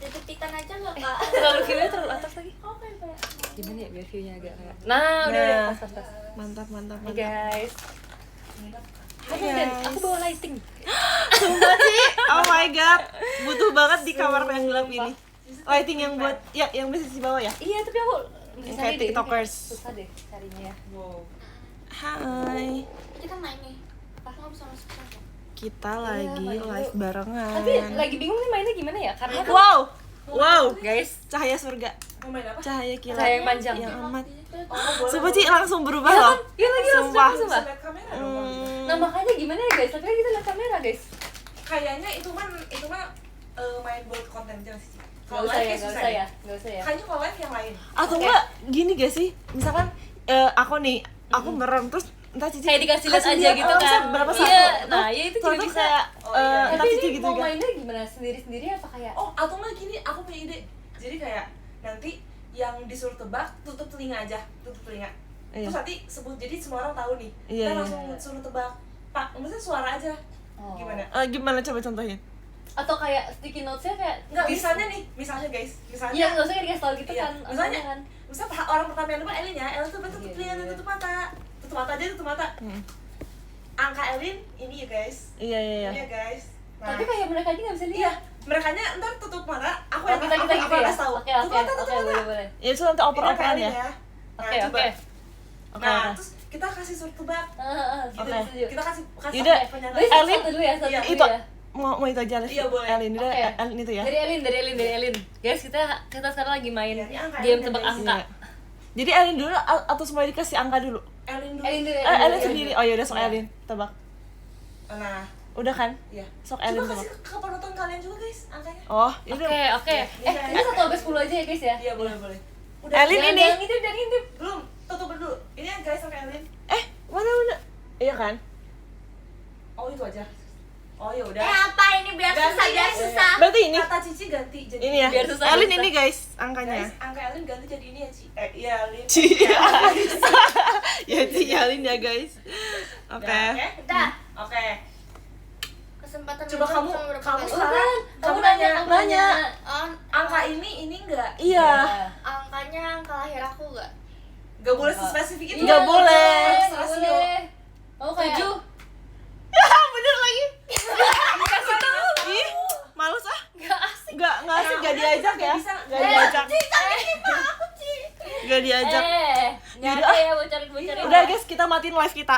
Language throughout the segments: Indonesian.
ketik-ketikan aja nggak kak? Terlalu view-nya terlalu atas lagi. Oke kayak. Gimana ya biar view-nya agak kayak. Nah, udah pas. Mantap. Nih guys. Hai, Dan guys. aku bawa lighting. Sumpah sih, oh my god, butuh banget di kamar yang gelap ini. Lighting yang buat, ya yang bisa di bawah ya. Iya, tapi aku Yang bisa kayak deh, ini tiktokers. kayak susah deh carinya ya. Wow. Hai, Kita main nih. Pas nggak bisa masuk sana. kita lagi main live dulu. barengan. Tapi lagi bingung nih mainnya gimana ya? Karena kan Wow, guys, cahaya surga, Mau main apa? cahaya kilat, Cahaya yang panjang. yang amat. Oh, boleh. Sumpah Ci, langsung berubah loh. Iya lagi Sumpah. sumpah. Lihat kamera dong. Nah makanya gimana ya guys? Tapi kan kita lihat kamera guys. Kayaknya itu mah main buat konten aja sih. Gak usah ya, gak usah ya, gak usah ya. Kayaknya kalau live yang lain. Atau Oke. enggak gini gak sih? Misalkan aku merem terus entah Cici Kayak dikasih lihat kasih aja lihat, gitu misalnya kan. berapa Iya, satu. nah ya itu juga Tuh bisa. kayak Oh, iya. entah Tapi Cici ini gitu mau kan. mainnya gimana? Sendiri-sendiri apa kayak? Oh, atau nggak gini, aku punya ide. Jadi kayak nanti yang disuruh tebak tutup telinga aja, tutup telinga. Iya. Terus nanti sebut, jadi semua orang tahu nih. Iya, Kita iya, langsung iya. suruh tebak. Pak, maksudnya suara aja. Oh. Gimana? Gimana coba contohin? Atau kayak sticky notes-nya kayak Enggak, misalnya guys, misalnya. Iya, nggak usah kayak dikasih tau gitu Iya, kan. misalnya kan. Misalnya orang pertama yang depan Elin ya, Elin tuh tutup Iya, telinga, iya. tutup mata. Tutup mata aja, tutup mata. Angka Elin ini ya guys. Iya. Ini ya guys. Nah, Tapi kayak mereka aja nggak bisa iya, lihat. mereka ntar tutup mata, aku Oh, yang kita aku gitu ya. kasih tahu. Oke, Tutup mata, tutup mata. boleh. Ya itu nanti Ini oper-operan Elin ya. Nah, Oke, coba. oke. Oke, Nah, oke. terus kita kasih suruh tebak. Gitu. Oke. Setuju. Kita kasih Yaudah. penyanyi. Berarti Elin, satu dulu ya, satu iya, dulu Itu ya. mau itu aja Liv. Iya, boleh. Elin udah Oke. Elin itu ya. Dari Elin. Guys, kita sekarang lagi main Iya, ini angka game Elin, tebak guys. angka. Iya. Jadi Elin dulu atau semua dikasih angka dulu? Elin dulu. Elin dulu. Elin sendiri. Oh ya udah sok Iya. Elin tebak. Nah, Udah kan? iya. Sok Elin Coba tebak. kasih ke penonton kalian juga guys, angkanya. Oh, itu. Oke. Iya, Ini 1 sampai 10 aja ya guys ya. Iya, boleh. Elin ini. Jangan ngintip. Belum, tutup dulu. Ini ya guys sampai Elin. Mana? Iya kan? Oh, itu aja. Oh, ya udah. Apa ini biar Ganti, susah biar guys. susah. Berarti ini. Kata Cici ganti jadi Ini ya. Biar susah, Elin biar ini susah. guys angkanya. Guys, angka Elin ganti jadi ini ya, Ci. Iya, Elin. Ci. Ya Ci Elin ya guys. Oke. Nah, oke. Udah. Oke. Kesempatan Coba minum kamu- sama berapa kamu kali? sekarang Kamu nanya. Nanya. Oh, Angka ini enggak? Iya. angkanya angka lahir aku gak? Gak boleh spesifik itu. Nggak boleh. Terserah Sio. Oh kayak 7. Bener lagi. Kasih tahu. Ih, males ah. Enggak asik. Nggak asik, nggak diajak ya. Bisa. Nggak diajak. Nggak diajak. Nyari Yaudah, ya bocorin. Udah guys, kita matiin live kita.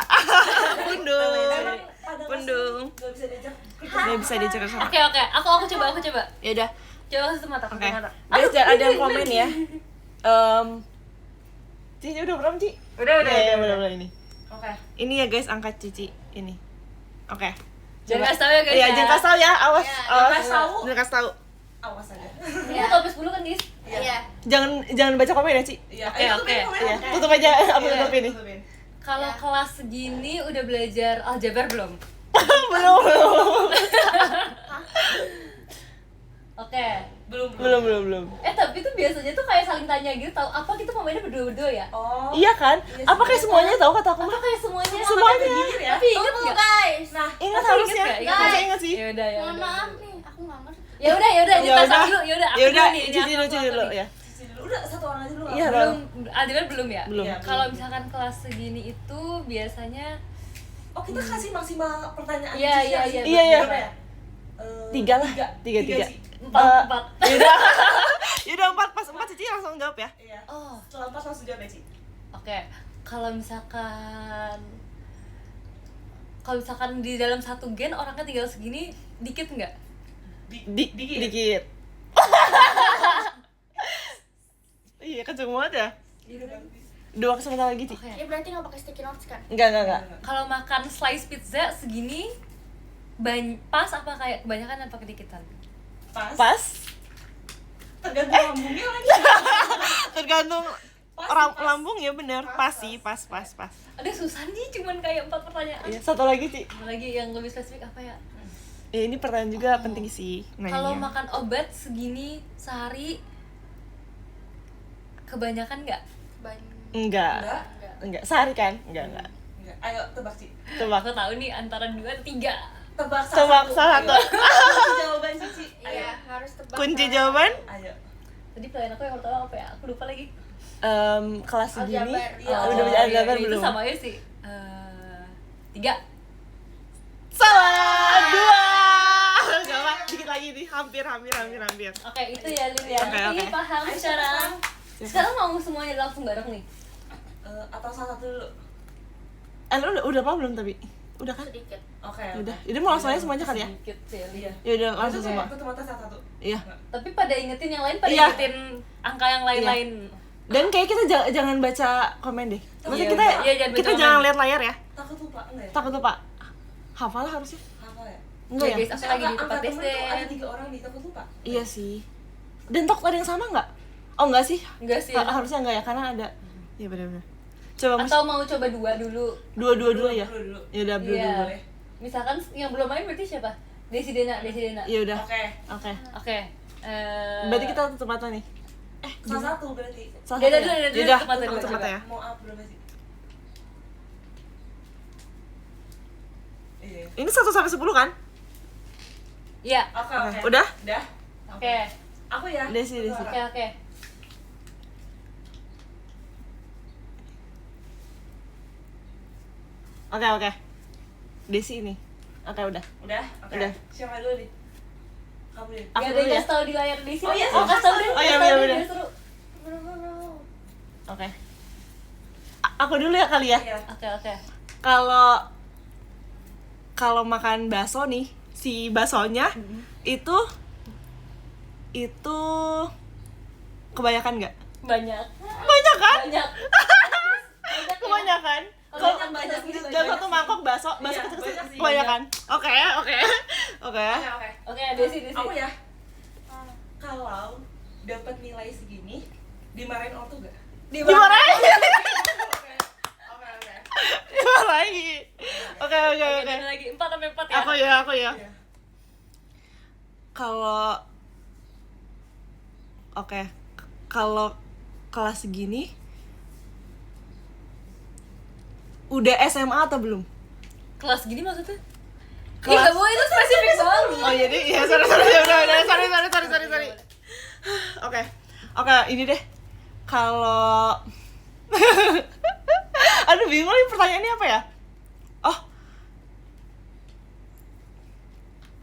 Pundung. Emang pada Pundung. gak bisa diajak. Nggak bisa diajak sama. Oke. Aku coba. Ya udah. Coba satu mata. Oke. Guys, jangan ada yang komen ya. Cici udah berapa, Ci? Udah. Ya, udah ini. Oke. Ini ya guys, angka Cici ini. Oke. Jangan kasih tahu ya guys. Iya, jangan kasih tahu ya. Awas. Ya, awas. jangan kasih tahu. Jangan kasih tahu. Awas aja. Ini udah sampai 10 kan guys. Iya. Jangan baca komen ya, Ci. Iya. Oke, Ayo, oke. tutupin komen. Iya, Oke. tutup aja apa Iya, tutup ini. tutupin. Kalau Ya. kelas segini udah belajar aljabar belum? Belum. Oke. Belum. Tapi tuh biasanya tuh kayak saling tanya gitu, tahu apa kita mau mainnya berdua-berdua ya? Oh. Iya kan? Iya, Apa kayak semuanya tahu kata aku Apa mah? kayak semuanya? Semuanya. Bergilir ya. Tapi inget Tunggu nggak? guys. Nah, Ingat Masa harusnya. inget nggak? Masa ingat sih? Ya udah. Mohon maaf nih, aku nggak ngerti. Ya udah, Ya kita udah. start dulu. Ya udah, aku Ya udah, dulu nih. Ini Cici aku dulu nih. ya. Cici dulu. Udah satu orang aja dulu. Iya, Belum, Aljabar belum ya? Belum. Iya. Kalau misalkan kelas segini itu biasanya Oh, kita kasih maksimal pertanyaan. Iya, Cici iya, ya? iya. Iya, iya. Berapa ya? 3 lah. Tiga. Ci. 4. Yaudah. Yaudah 4 pas 4 Cici langsung jawab ya. Iya. Oh, Setelah pas langsung jawab ya, Ci. oke. Kalau misalkan di dalam satu gen orangnya tinggal segini, dikit nggak? Dikit. Iya, kenceng banget ya. Iya, ganti. 2 kesempatan lagi, Ci. Oke. Ya berarti nggak pakai sticky notes kan? Enggak. Kalau makan slice pizza segini pas apa kayak kebanyakan apa kedikitan? Pas. Tergantung lambungnya lagi. Tergantung Pas, orang pas. lambung ya bener. Pas sih, pas. Ada susah nih, cuman kayak 4 pertanyaan. Iya, satu lagi, Ci. Apa lagi yang lebih spesifik apa ya? Ya ini pertanyaan juga penting sih. Kalau nanyanya. makan obat segini sehari kebanyakan nggak? Enggak. Sehari kan? Enggak. Enggak. Ayo tebak, Ci. Tebak. Aku tahu nih antara 2 atau 3. Tebak Tebak salah satu. Ayo. Kunci jawaban Cici. Ayo. Iya, harus tebak. Kunci salah. jawaban Ayo. Tadi pilihan aku yang pertama apa ya? Aku lupa lagi. kelas segini. Aljabar. Iya, Udah bisa aljabar itu belum? sama aja sih. 3. Salah 2. Gak apa, dikit lagi nih, hampir. Oke, itu ya Lin ya. Oke, Berarti oke. paham Ayo, sekarang. siapa? Sekarang mau semuanya langsung bareng nih. Atau salah satu dulu. Lu udah apa belum tapi? Udah kan? Sedikit. Oke. Udah. Jadi mau langsung aja semuanya kali ya? Sedikit sih ya, Lin. Iya. Ya udah langsung Itu semua. tutup mata satu-satu. Iya. Tapi pada ingetin yang lain, pada Iya. ingetin angka yang lain-lain. Dan kayak kita jangan baca komen deh. Maksudnya Iya, kita iya, jangan baca kita komen. jangan lihat layar ya. Takut lupa enggak ya? Takut lupa. Hafal lah harusnya. Hafal ya? Enggak ya? Guys, aku lagi di tempat tes temen tuh ada deh. 3 orang di takut lupa. Iya sih. Dan takut ada yang sama nggak? Oh enggak sih. Enggak sih. Harusnya enggak ya karena ada. Iya benar-benar. Coba Mas. Atau mau coba 2 dulu. Dua dulu ya. Dulu. Ya udah dulu. Iya. boleh. Misalkan yang belum main berarti siapa? Desi Dena. Ya udah. Oke. Oke. Oke. Berarti kita tutup mata nih. Salah satu berarti. Salah Dia satu dulu, ya? dia dulu, Yaudah, tutup mata dulu. tutup mata ya. Mau up berapa sih? Iya. Ini 1 sampai 10 kan? Iya. Oke. Udah? Udah. Oke. Aku ya. Desi. Oke. Oke. Desi ini. Oke, udah. Udah? Oke. Udah. Siapa dulu nih? Kamu deh. Aku Gak ada dulu yang ya? kasih tau di layar di sini. Oh, iya, Oh, kasih tau deh. Oh, iya, kasih tau iya, deh, bener. biar seru. Oke. Aku dulu ya kali ya. Iya. Oke. Kalau makan bakso nih, si baksonya itu kebanyakan nggak? Banyak. Banyak kan? Banyak. Kebanyakan. Kalau Kalau banyak gitu, dalam banyak satu sih. mangkok bakso Iya, kecil-kecil banyak sih, kebanyakan. Oke. Oke. Oke, Desi. Aku ya. Kalau dapat nilai segini, dimarahin ortu gak? Dimarahin. Oke. Dimarahin. Oke. Oke, lagi 4 sampai 4 ya. Aku ya. Iya. Kalau kelas segini udah SMA atau belum? Kelas gini maksudnya? Kelas- Iya, boleh itu spesifik banget. Oh jadi ya sorry sorry. Oke, ini deh. Kalau aduh bingung nih pertanyaannya apa ya? Oh.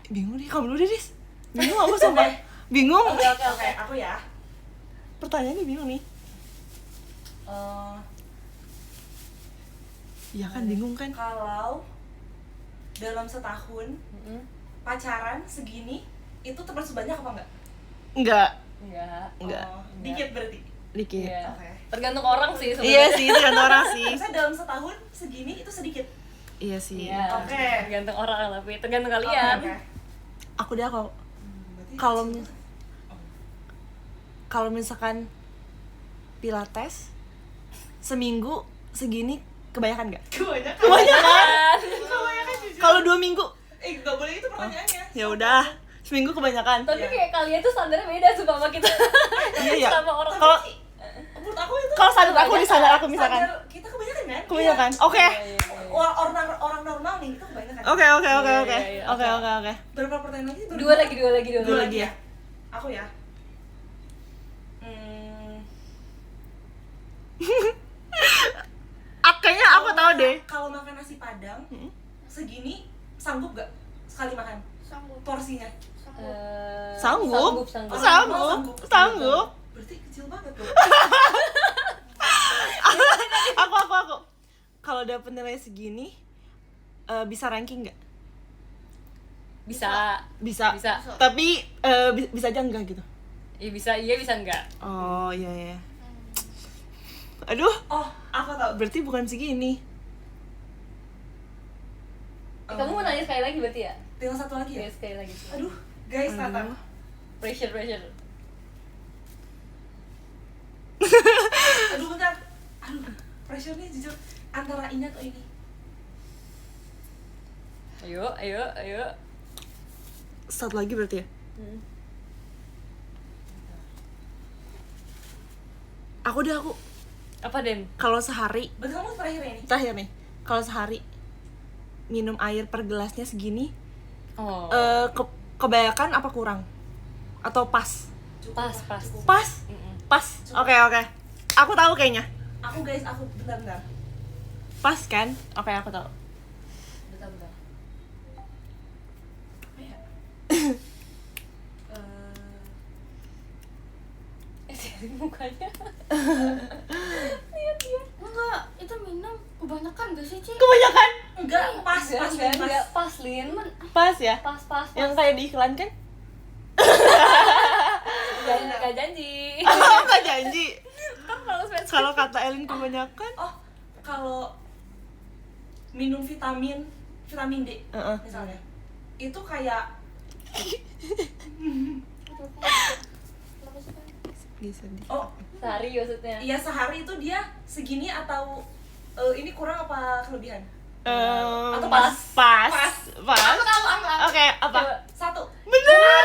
Bingung nih, kamu dulu deh, Dis. Bingung aku sumpah. Bingung. Oke, aku ya. Pertanyaannya bingung nih. Iya kan bingung kan? Kalau dalam setahun pacaran segini itu termasuk banyak apa enggak? Enggak, Enggak. Oh, dikit berarti. dikit. Iya. Oke. Tergantung orang sih sebenarnya. Iya sih, itu kan orang sih. Maksudnya dalam setahun segini itu sedikit. Iya sih. Iya. Oke. Tergantung orang tapi tergantung kalian. Oke. Aku deh kalau Berarti Kalau kecil. kalau misalkan pilates seminggu segini kebanyakan nggak? Kebanyakan. Kebanyakan. Kebanyakan jujur. Kalau 2 minggu Nggak boleh itu pertanyaannya. ya udah seminggu kebanyakan. Tapi Iya. kayak kalian tuh standarnya beda sumpah sama kita. Iya ya. Sama orang. Kalau Menurut aku itu kalau standar aku di standar aku misalkan standar kita kebanyakan kan? kebanyakan. Iya. Oke. Orang normal nih itu kebanyakan. Oke. Iya, iya, Oke. Berapa pertanyaan lagi? Dua lagi. Dua lagi ya. Aku ya. Kayaknya aku tahu deh. Kalau makan nasi padang segini sanggup gak sekali makan Sanggup. porsinya? Sanggup. Sanggup. Berarti kecil banget tuh. Aku. Kalau dapet nilai segini bisa ranking nggak? Bisa. Bisa. Bisa. Tapi bisa aja enggak gitu. Iya bisa enggak. Oh iya. Aduh, Oh, aku tahu. berarti bukan segini. Kamu mau nanya sekali lagi berarti ya? Tinggal satu lagi ya? Iya, sekali lagi. Aduh, guys, Tata. Pressure. Aduh, bentar. Aduh, pressure-nya jujur antara ini atau ini. Ayo. Satu lagi berarti ya? Aku. Apa Den? Kalau sehari, Berarti kamu terakhir ini? terakhir nih. Kalau sehari minum air per gelasnya segini, Oh. Kebanyakan apa kurang? Atau pas? Pas. Pas? Pas. Oke. Aku tahu kayaknya. Aku bentar. Pas kan? Oke, aku tahu. Bentar. Apa ya? Mukanya. Enggak, itu minum kebanyakan gak sih, Ci? Kebanyakan? Enggak, pas. Enggak, pas, Lin. Pas ya? Pas. Yang kayak di iklan kan? Gak janji. Oh, nggak janji. Kan kalau spesifik. Kalau kata Elin kebanyakan? Oh, kalau minum vitamin D misalnya, itu kayak oh Sehari maksudnya. iya sehari itu dia segini atau ini kurang apa kelebihan? Atau Pas. Aku tahu. Oke, apa? Coba. 1. Bener.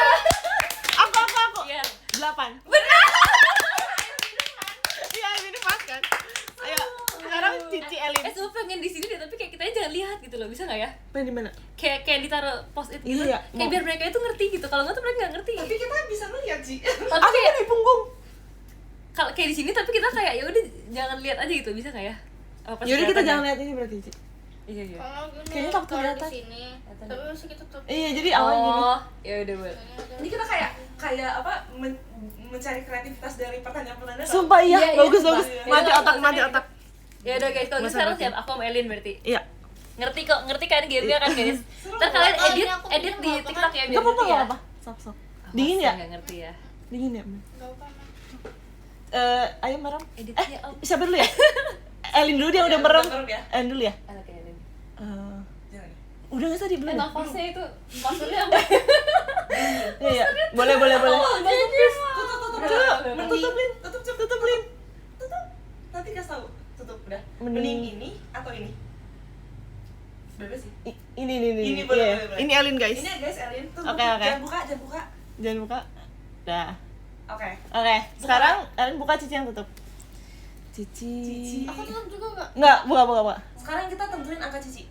Aku. Iya. 8. Benar. Iya, ini pas kan? Ayo, sekarang Cici Elin. Semua pengen di sini deh, tapi kayak kita jangan lihat gitu loh, bisa nggak ya? Pengen di mana? Kayak ditaruh post it gitu. Iya, Kayak mau. biar mereka itu ngerti gitu. Kalau nggak tuh mereka nggak ngerti. Tapi kita bisa ngeliat sih. Tapi Aku kayak kan di punggung. kalau kayak di sini tapi kita kayak ya udah jangan lihat aja gitu, bisa nggak ya? Oh, pas Yaudah kita kelihatan jangan ya? lihat ini berarti, Ci. Iya. Kalau gini, Kayaknya takut kalau kelihatan. di sini, tapi masih kita tutup. Iya, jadi awalnya gini. Oh, ya udah boleh. Ini kita kayak apa mencari kreativitas dari pertanyaan-pertanyaan. Sumpah iya, Iya, bagus. iya. Mati Iya, otak. iya. Ya udah guys, kalau gitu Masa sekarang berarti? siap aku sama Elin berarti. Iya. Ngerti kan gamenya kan guys? Ntar kalian Oh, ini aku edit di pinjam TikTok ya biar Enggak apa-apa, ngerti ya. enggak apa-apa. Sok. Dingin ya? Nggak ngerti ya. Dingin ya? Gak apa-apa. Ayo merem. Editnya Siapa dulu ya? Elin dulu dia udah merem. Merem ya. Elin dulu ya? Anak Elin. Jangan. Udah nggak tadi belum? Nafasnya itu maksudnya apa? Iya. Boleh. Tutup, Lin. Tutup. Nanti kasih tahu. Tutup udah. Mending- Mending ini atau ini? Bebas sih. Ini. Ini boleh. Ini Elin guys. Ini ya guys, Elin. Tutup. Oke. Jangan buka. Jangan buka. Dah. Oke. Oke. Sekarang Elin buka, Cici yang tutup. Cici. Aku tutup juga gak? Enggak, buka. Sekarang kita tentuin angka Cici.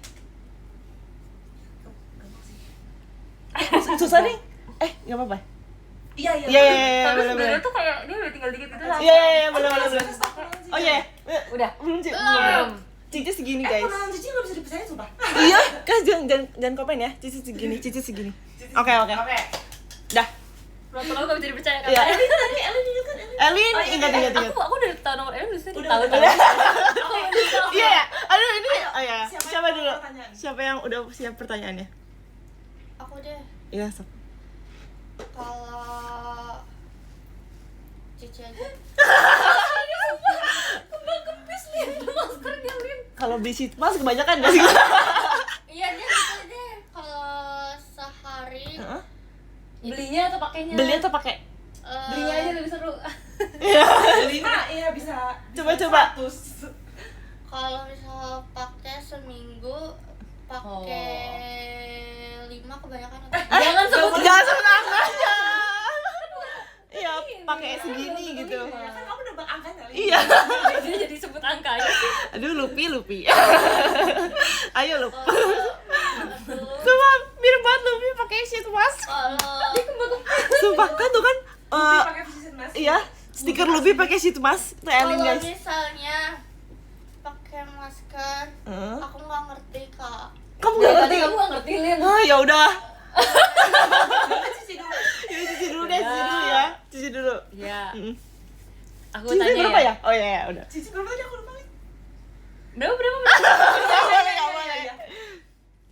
Susah nih. Enggak apa-apa. Iya. Tapi boleh. sebenarnya tuh kayak dia udah tinggal dikit gitu lah. Iya, boleh. Oh iya. Udah. Belum, Ci. Belum. Cici segini, guys. Pengalaman Cici nggak bisa dipercaya, sumpah. Iya, guys, jangan komen ya. Cici segini. Oke. Oke. Dah. Lo gak bisa dipercaya kan? Iya. Elin ingat kan? Elin, Oh, iya, ingat. Aku udah tahu nomor Elin bisa Udah. tahu. Iya ya. Aduh ini. Oh ya. Siapa Siapa yang dulu? pertanyaan? Siapa yang udah siap pertanyaannya? Aku deh. Iya, sok. Kalau Cici aja. Kalau beli sheet mask kebanyakan enggak sih? Iya deh, gitu deh. Kalau sehari Heeh. Belinya atau pakainya? Beli atau pakai? Belinya aja lebih seru. Lima, iya bisa. Coba. 100. kalau misal pakai seminggu pakai 5 kebanyakan. Jangan sebut. Jangan sebut angkanya. Iya, pakai segini gitu. Ya kan kamu nebak angkanya, Lin. Iya. Dia jadi sebut angkanya. Aduh, Lupi. Ayo, Lup. Coba mirip banget Lupi pakai sheet mask. Sumpah kan tuh kan Lupi pakai vision mask. iya, stiker Lupi pakai sheet mask. Tuh Elin, Kalau guys. misalnya pakai masker, Heeh. aku nggak ngerti kak. Kamu enggak ngerti? Kamu gak ngerti, Lin. Ah, ya udah. Cici dulu. Ya, cuci dulu deh, cuci dulu. Iya. Mm-mm. Aku Cici tanya berapa ya? Oh iya, udah. Cici berapa tadi aku lupa, Lin? Berapa? Iya.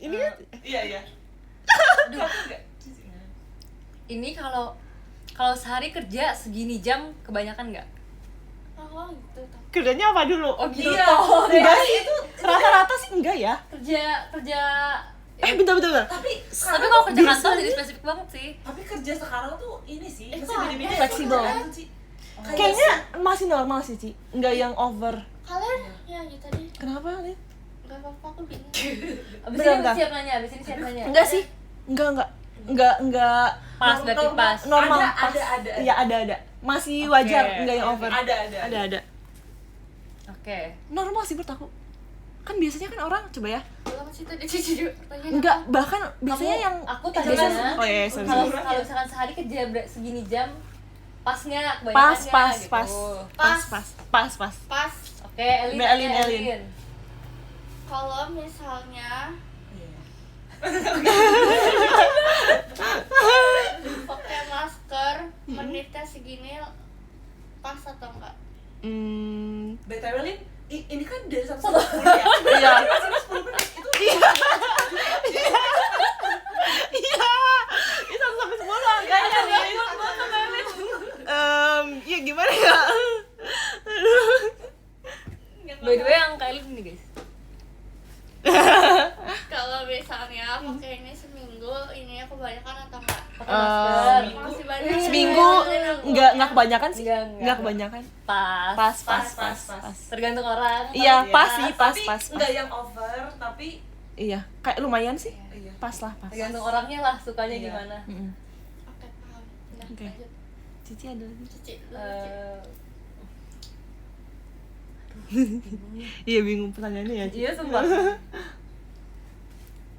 Ini kan Iya. Aduh. Cici. Ini kalau sehari kerja segini jam kebanyakan nggak? Oh gitu. kerjanya apa dulu? Oh gitu. Iya. Enggak Iya, sih, itu rata-rata sih enggak ya. Kerja Bentar. tapi tapi kalau kerja kantor jadi spesifik banget sih. tapi kerja sekarang tuh ini sih Itu masih ada. beda-beda Fleksibel. ya, Ci. Kayaknya masih normal sih, Ci. Enggak yang over. Kalian ya gitu tadi. Kenapa, Lin? Nggak apa-apa, aku bingung. Abis Bentar. ini siap nanya, Enggak sih. Enggak. Pas berarti pas. Normal. Ada, pas. ada. Iya, ada. Masih Oke, wajar, enggak yang oke. over. Ada. Ada. Oke. Normal sih menurut aku. Kan biasanya kan orang coba ya. Belum sih tadi Cici juga pertanyaan. Enggak, bahkan biasanya yang aku jangan- tadinya oh iya, sorry. kalau misalkan sehari kerja segini jam pas nggak Pas, kebanyakannya pas, gitu. pas. Pas. Pas Oke, Elin. Mbak Elin, tanya, Elin. kalau misalnya pakai masker menitnya segini pas atau enggak? BTW Lin, ini kan dari 1 sampai 10 ya? Iya. Maksimal 10 menit, itu Iya. Itu 1 sampai 10 angkanya nih. Ya gimana ya? By the way, angka Elin nih guys. Kalau misalnya pakai ini seminggu, ini kebanyakan atau enggak? Pakai masker. Masih banyak. Seminggu enggak kebanyakan sih. Enggak. Enggak kebanyakan. Pas. Pas. Tergantung orang. Iya, ya, pas sih, pas. tapi nggak yang over, tapi Iya, kayak lumayan sih. iya. Pas lah, pas. Tergantung orangnya lah sukanya Iya. gimana. Oke, paham. Nah, Oke. lanjut. Cici ada lagi. Cici, lu, Cici. Iya, bingung pertanyaannya ya, Ci. Iya sumpah.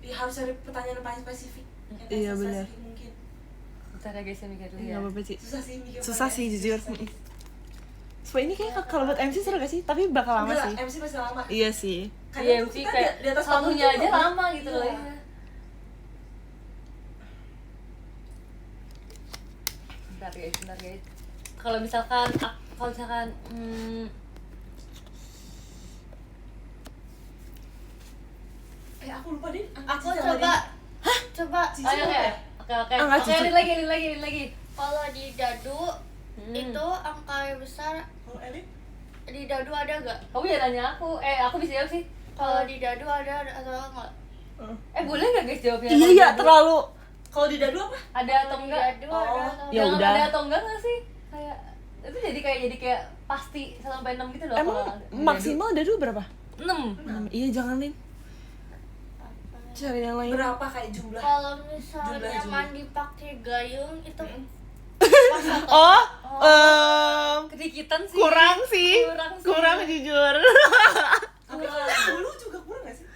Ya, harus cari pertanyaan yang paling spesifik. Yang paling Iya, spesifik benar. mungkin. Bentar ya guys, saya mikir dulu ya. Enggak apa-apa, Ci. Susah sih mikir Susah sih, pertanyaan. jujur. Susah sih. Supaya ini kayak kalau buat MC seru gak sih? Tapi bakal lama Enggak, sih. MC masih lama. Iya sih. Iya, MC kita kayak di atas satunya panggung aja tuh lama gitu loh. Iya. Iya. Bentar guys. Kalau misalkan Aku lupa deh. Aku coba. Coba. Cici ayo apa ya. ya? Oke. Enggak, Oke, Cici. Elin lagi. Kalau di dadu itu angka yang besar Kalau Elin? di dadu ada gak? Kamu ya tanya aku bisa jawab sih. Kalau di dadu ada atau enggak? Boleh nggak guys jawabnya? Iya, Kalau iya, dadu terlalu. Kalau di dadu apa? ada atau Di enggak? dadu Oh. ada atau Ya Jangan udah. ada atau enggak nggak sih? Kayak itu jadi kayak pasti 1 sampai 6 gitu loh. Emang kalau di maksimal ada dulu berapa? dadu. 6. Iya, jangan, Lin. Cari yang lain. Berapa kayak jumlah? Kalau misalnya Jumlah. mandi pakai gayung itu Mm. pas atau Oh, Kedikitan sih. kurang sih. Kurang sih. Kurang jujur. Tapi kalau 10 juga kurang gak sih?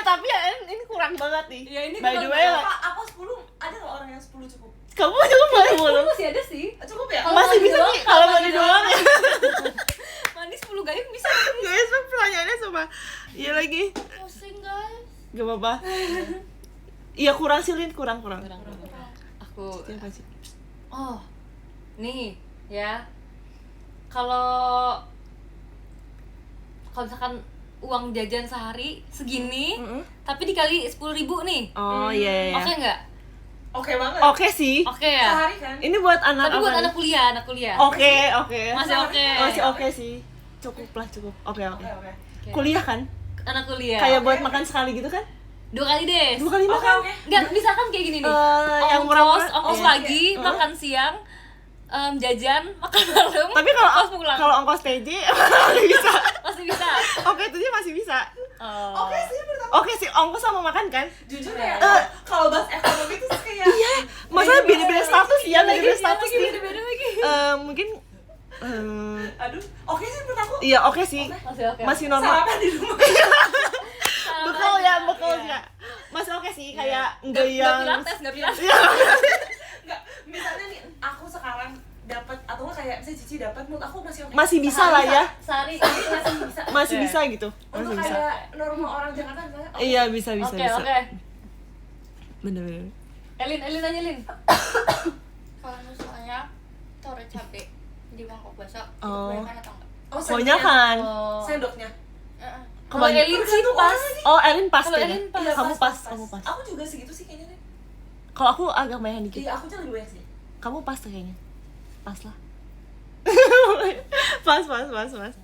tapi ya ini kurang banget nih. Iya, ini By the kurang way, banget. Apa 10? Ada nggak orang yang 10 cukup? kamu juga boleh Aku masih ada sih. Cukup ya? Kalau masih mandi bisa doang, nih kalau mandi doang ya. Mandi 10 gayung bisa. Guys, pertanyaannya sama. Iya lagi. pusing guys. Gak apa-apa. Iya kurang sih Lin, kurang. Aku Siapa sih? oh. Nih, ya. Kalau misalkan uang jajan sehari segini, tapi dikali 10.000 nih. Oh iya. Oke nggak? Oke banget. Oke sih. Oke ya. Sehari kan? Ini buat anak Tapi buat apa anak nih? kuliah. Oke. Masih oke. Masih oke sih. Cukup. Oke. Oke. Kuliah kan? Anak kuliah. Kayak buat makan sekali gitu kan? 2 kali deh. 2 kali makan. Oke. Enggak, misalkan kayak gini nih. Yang ongkos murah-murah. pagi, makan siang, jajan, makan malam. Tapi ongkos pulang. kalau ongkos TJ masih bisa. Masih bisa. Oke, itu dia masih bisa. Oh. Oke sih menurut aku. Oke sih, ongkos sama makan kan? Jujur ya, kalau bahas ekonomi tuh kayak Iya, masalah beda-beda status ya, beda-beda status lagi, nih. beda-beda lagi. Mungkin aduh, oke sih menurut aku. iya oke sih. Masih oke. Masih normal. Sarapan di rumah. Bekal ya. Masih oke sih, kayak enggak yang Enggak pilates. Enggak, misalnya nih aku sekarang dapat atau enggak kayak misalnya Cici dapat, menurut aku masih oke. masih bisa lah ya. Sehari masih bisa. Masih bisa gitu. Untuk Masih bisa. kayak normal orang Jakarta misalnya. oke. Iya, bisa. Oke. Bener. Elin aja Lin. Kalau misalnya taruh cabai di mangkok basah, itu Oh. kebanyakan atau enggak? Oh, Pokoknya kan. Oh. Sendoknya. Heeh. Kalau Elin sih Tergantung pas. orang sih. Oh, Elin pas Kalau kayaknya. Elin pas. Iya, Kamu pas. Aku juga segitu sih kayaknya nih. Kalau aku agak banyak dikit. Iya, aku aja lebih banyak sih. Kamu pas tuh kayaknya. Pas lah. pas.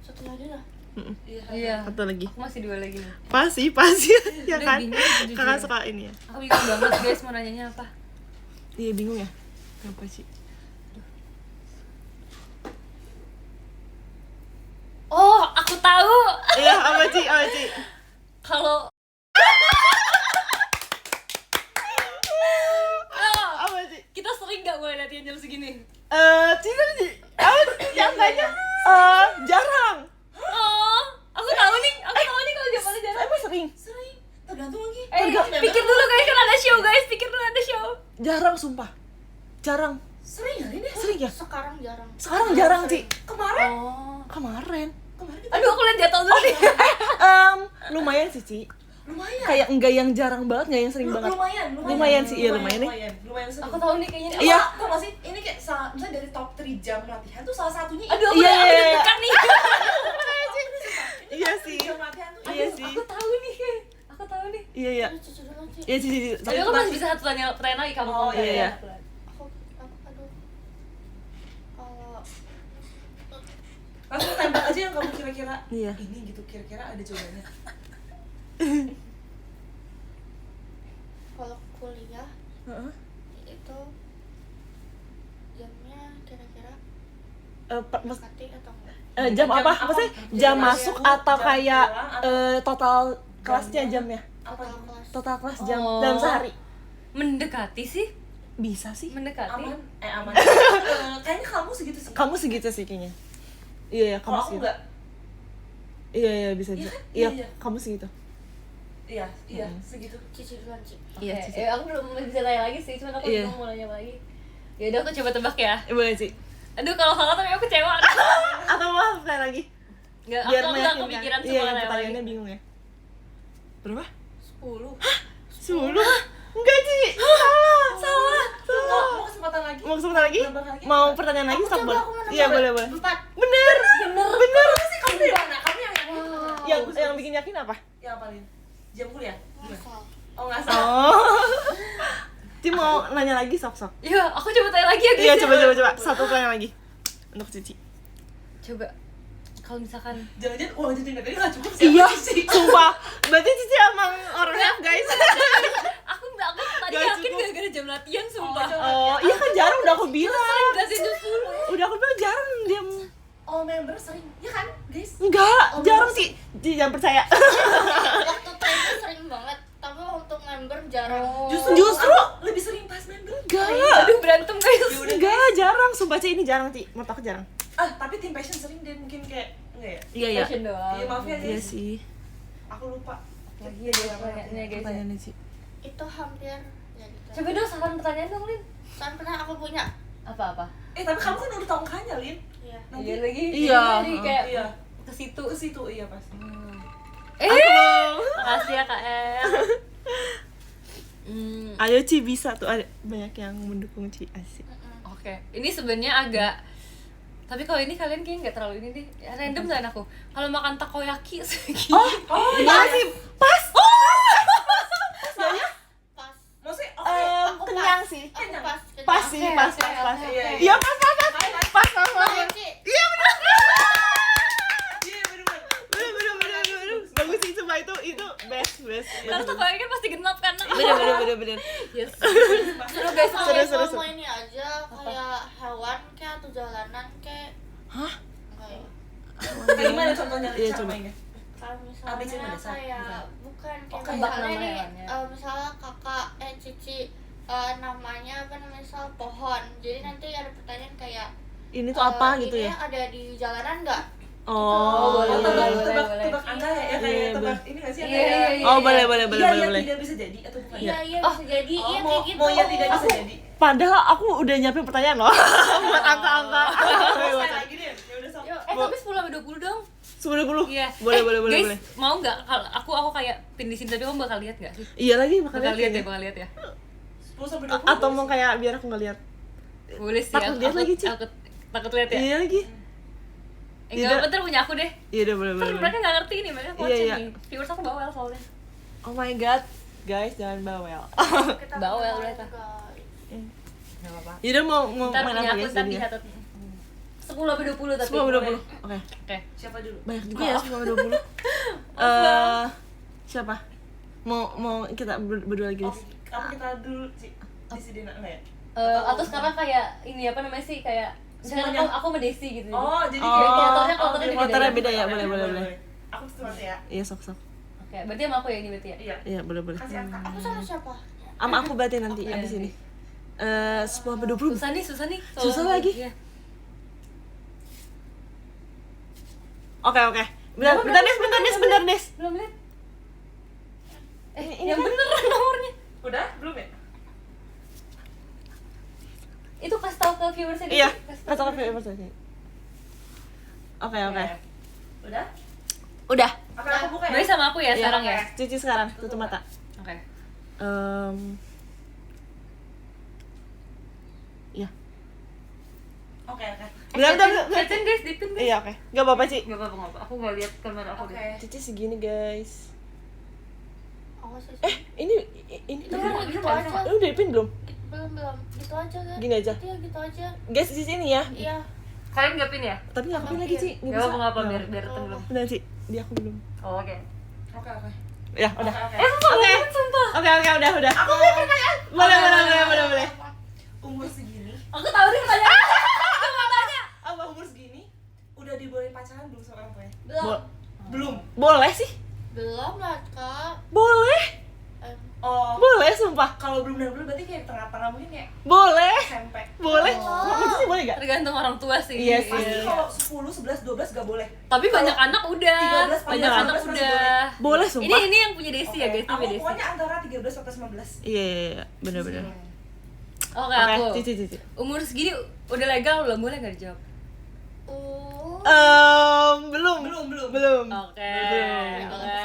Satu lagi lah. Iya. Satu lagi. Aku masih 2 lagi nih. Pas sih ya Udah kan. bingung, jujur. Kakak suka ini ya. Aku bingung banget guys mau nanyanya apa. Iya bingung ya. Kenapa sih? Oh, aku tahu. Iya, apa Ci? Kalau Apa Ci? kita sering nggak mulai latihan jam segini? Ci. Apa? enggaknya jarang. Oh, aku tahu nih kalau jawabannya jarang. Emang sering? Sering, tergantung lagi. Pikir dulu guys, kan ada show guys, pikir dulu ada show. Jarang sumpah. Jarang. Sering ya ini? Sering ya? Sekarang jarang. Sekarang jarang, Ci. Kemarin? Oh. Kemarin. Aduh, aku lihat jatuh dulu nih. Lumayan sih, Ci. Lumayan. Kayak enggak yang jarang banget, enggak yang sering banget. Lumayan sih, iya lumayan nih. Lumayan sering. Aku tahu nih kayaknya. nih. Iya. Tau gak sih, ini kayak misalnya dari top 3 jam latihan tuh salah satunya Aduh, aku Iya, udah iya, iya. deg-degan nih. Iya sih. jam latihan tuh Iya sih. Aku tahu nih. Aku tahu nih. Iya, iya. Aduh, cucu dulu, Ci. Iya, Ci. Tapi aku masih bisa satu pertanyaan lagi kamu. Oh, kamu iya, iya. tanya. Aku aduh. Kalau langsung tembak aja yang kamu kira-kira Iya. ini gitu, kira-kira ada jawabannya. kalau kuliah Heeh. itu jamnya kira-kira Mas mati atau enggak? jam apa? Jam Maksudnya apa? jam Jam masuk masuk, atau jam kayak pulang, atau- total kelasnya jamnya? Apa Total gitu? kelas. Total kelas jam Oh. dalam sehari. Mendekati sih, Bisa sih. mendekati. Aman? Aman. Kayaknya kamu segitu sih. Kamu segitu sih kayaknya. Iya, kamu Kalau aku segitu. enggak. Iya, bisa Iya juga. kan? Iya, Iya. kamu segitu. Iya, segitu. Cici duluan, Ci. Iya, Oke, Cici. aku belum bisa tanya lagi sih, cuma aku Iya. mau nanya apa lagi. Ya udah aku coba tebak ya. Boleh sih. Aduh, kalau salah tapi aku kecewa. Atau mau sekali lagi? Enggak, Biar aku udah meyakinkan. kepikiran Iya, semua yang lagi. pertanyaannya bingung ya. Berapa? 10. 10? Enggak, Ci. Salah. Mau kesempatan lagi? Mau kesempatan lagi? Nambah lagi? Mau pertanyaan lagi? Aku Stop, coba, boleh. aku mau Iya, nambah. boleh, boleh. 4. Bener. Sih kamu di mana? Kamu yang Yang bikin yakin apa? yang apalin? Jam kuliah? Iya. Ngasal. Oh, enggak salah. Oh. Ci mau nanya lagi, sok. Iya, aku coba tanya lagi ya guys. Iya, ya. coba. Satu pertanyaan lagi. Untuk Cici. Coba. Kalau misalkan Jangan-jangan uang jajan tadi nggak cukup sih. Iya, sama Cici. sumpah. Berarti Cici emang orangnya, guys. aku tadi Gak yakin cukup. gara-gara jam latihan sumpah. Oh, iya kan jarang udah aku bilang. Gak sih jam 10. Udah aku bilang jarang dia. Oh, member sering. Ya kan, guys? Enggak, jarang sih. Cici jangan percaya. Waktu training sering banget, tapi untuk member jarang. Justru lebih sering pas member. enggak. Aduh, berantem guys. Enggak, jarang. Sumpah Ci ini jarang, Ci. Menurut aku jarang. Tapi tim passion sering deh mungkin kayak enggak ya? Iya, iya. Fashion doang. Iya, maaf ya, Iya guys. sih. Aku lupa. Lagi ya dia pertanyaannya guys. Ya. Pertanyaannya Ci. Itu hampir ya gitu. Coba dong saran pertanyaan dong, Lin. Kan pernah aku punya. Apa-apa? Tapi kamu kan udah tahu makanya, Lin. Iya. Nanti Iya lagi. Iya. Jadi kayak Iya. ke situ. Ke situ iya pasti. Makasih ya Kak El. Ayo Ci bisa tuh, ada banyak yang mendukung Ci, asik. Oke, ini sebenarnya agak. Tapi kalau ini kalian kayaknya nggak terlalu ini deh. Ya, random kan aku. Kalau makan takoyaki segini. Oh, Iya sih, pas. Pas. Maksudnya Aku Kenyang pas. sih. Aku pas. Pas sih, Oke, pas. oke. Iya, Iya, pas. Pas. Nah, Ci. Iya, bener. Iya, bener-bener. Bener. Bagus sih, cuma itu best. Karena takoyaki kan pasti genap kan. Bener. Yes. Seru guys, Seru. mau ini aja kayak hewan kayak atau jalanan kayak. Hah? Enggak ya. Kayak gimana contohnya? Iya, Cara coba. mainnya? Kalau ABC misalnya mendasar, kayak bukan kayak tebak misalnya nama nih hewannya. misalnya kakak Cici namanya apa namanya misal pohon. Jadi nanti ada pertanyaan kayak Ini tuh apa gitu ini ya? ada di jalanan enggak? Oh, boleh, boleh. Tebak angka ya, kayak Iya, tebak ini nggak sih? Iya, iya, iya. Oh, boleh. Iya, tidak bisa jadi atau bukan? Iya, Oh, bisa jadi. Oh, Iya mau kayak gitu. mau ya tidak bisa jadi. Padahal aku udah nyiapin pertanyaan loh. Buat angka-angka. Selesai lagi deh. Ya udah sama. Tapi 10-20 dong. 10. Iya. Boleh. Guys, mau nggak kalau aku kayak pin di sini tapi kamu bakal lihat nggak sih? Iya lagi, makanya Bakal lihat ya, kayaknya. bakal lihat ya. 10 sampai 20. Atau mau kayak biar aku nggak lihat. Boleh sih. Takut lihat lagi, Ci. Takut lihat ya. Iya lagi. Enggak, bentar punya aku deh. Iya udah Kan boleh. mereka nggak ngerti nih, mereka watching Iya. nih. Viewers aku bawel soalnya. Oh my god, guys jangan bawel. Kita Bawel kenal, mereka. guys. Nggak apa-apa. Yaudah mau Ntar main punya apa aku guys? ntar jadinya? dicatat. 10-20 tapi. 10-20. Oke. Oke. Siapa dulu? Banyak juga ya 10-20. Siapa? Mau kita berdua lagi Oh, guys. apa kita dulu sih? Di sini enggak ya? Atau sekarang kayak ini apa namanya sih kayak misalkan Semuanya. aku sama Desi gitu. Oh, jadi Oh, kayak kloternya kloternya beda beda ya? ya, boleh. Aku setelah ya. Iya sok. Oke, berarti sama aku ya ini berarti ya. Iya. Iya boleh. Kasih angka. Aku sama siapa? Sama aku berarti nanti Iya, abis nanti. ini. 10-20. Susah nih. Susah lagi. Iya. Oke. Bentar Des. Belum lihat. Ini Yang kan- bener nomornya. Udah? Belum ya? Itu kasih tahu ke viewers ini. Iya, kasih ke viewers aja. Oke. Udah? Udah. Oke, aku buka ya. Berarti sama aku ya Iya, sekarang ya. Cici sekarang, tutup mata. Oke. Iya. Oke. Bentar. Liatin guys, dipin guys. Iya, oke. Gak apa-apa, Ci. Gak apa-apa. Aku gak lihat kamera aku Oke. deh. Cici segini, guys. Awas sih. Ini Udah, gitu aja. Lu udah dipin belum? Belum. Gitu aja kan. Gini aja. Iya, gitu aja. Guys, di sini ya. Iya. Kalian gak pin ya? Tapi gak kepin lagi, Ci. Gak apa-apa biar temen belum. Bener, Ci. Dia aku belum. Oh, oke. Oke. Ya, udah. Oke. Sumpah. Oke, udah. Aku punya pertanyaan. Boleh. Umur segini, Aku tahu nih pertanyaan. apa umur segini udah dibolehin pacaran belum sama orang tuanya? Belum. Belum. Boleh sih. Belum lah, Kak. Boleh. Oh, Boleh, sumpah. kalau belum dan belum berarti kayak tengah-tengah mungkin kayak Boleh. SMP. Boleh. Oh. Menurut Cici boleh gak? Tergantung orang tua sih. Iya sih. Pasti Iya. kalau 10, 11, 12 gak boleh. Tapi banyak anak udah. 13, Banyak 14, anak 15 udah. Boleh, sumpah. Ini yang punya Desi ya guys, ini Aku punya Desi. pokoknya antara 13 sampai 19. Iya. Bener. Oke, aku. Cici. Umur segini udah legal belum? Boleh nggak dijawab? Belum. Oke. Oke.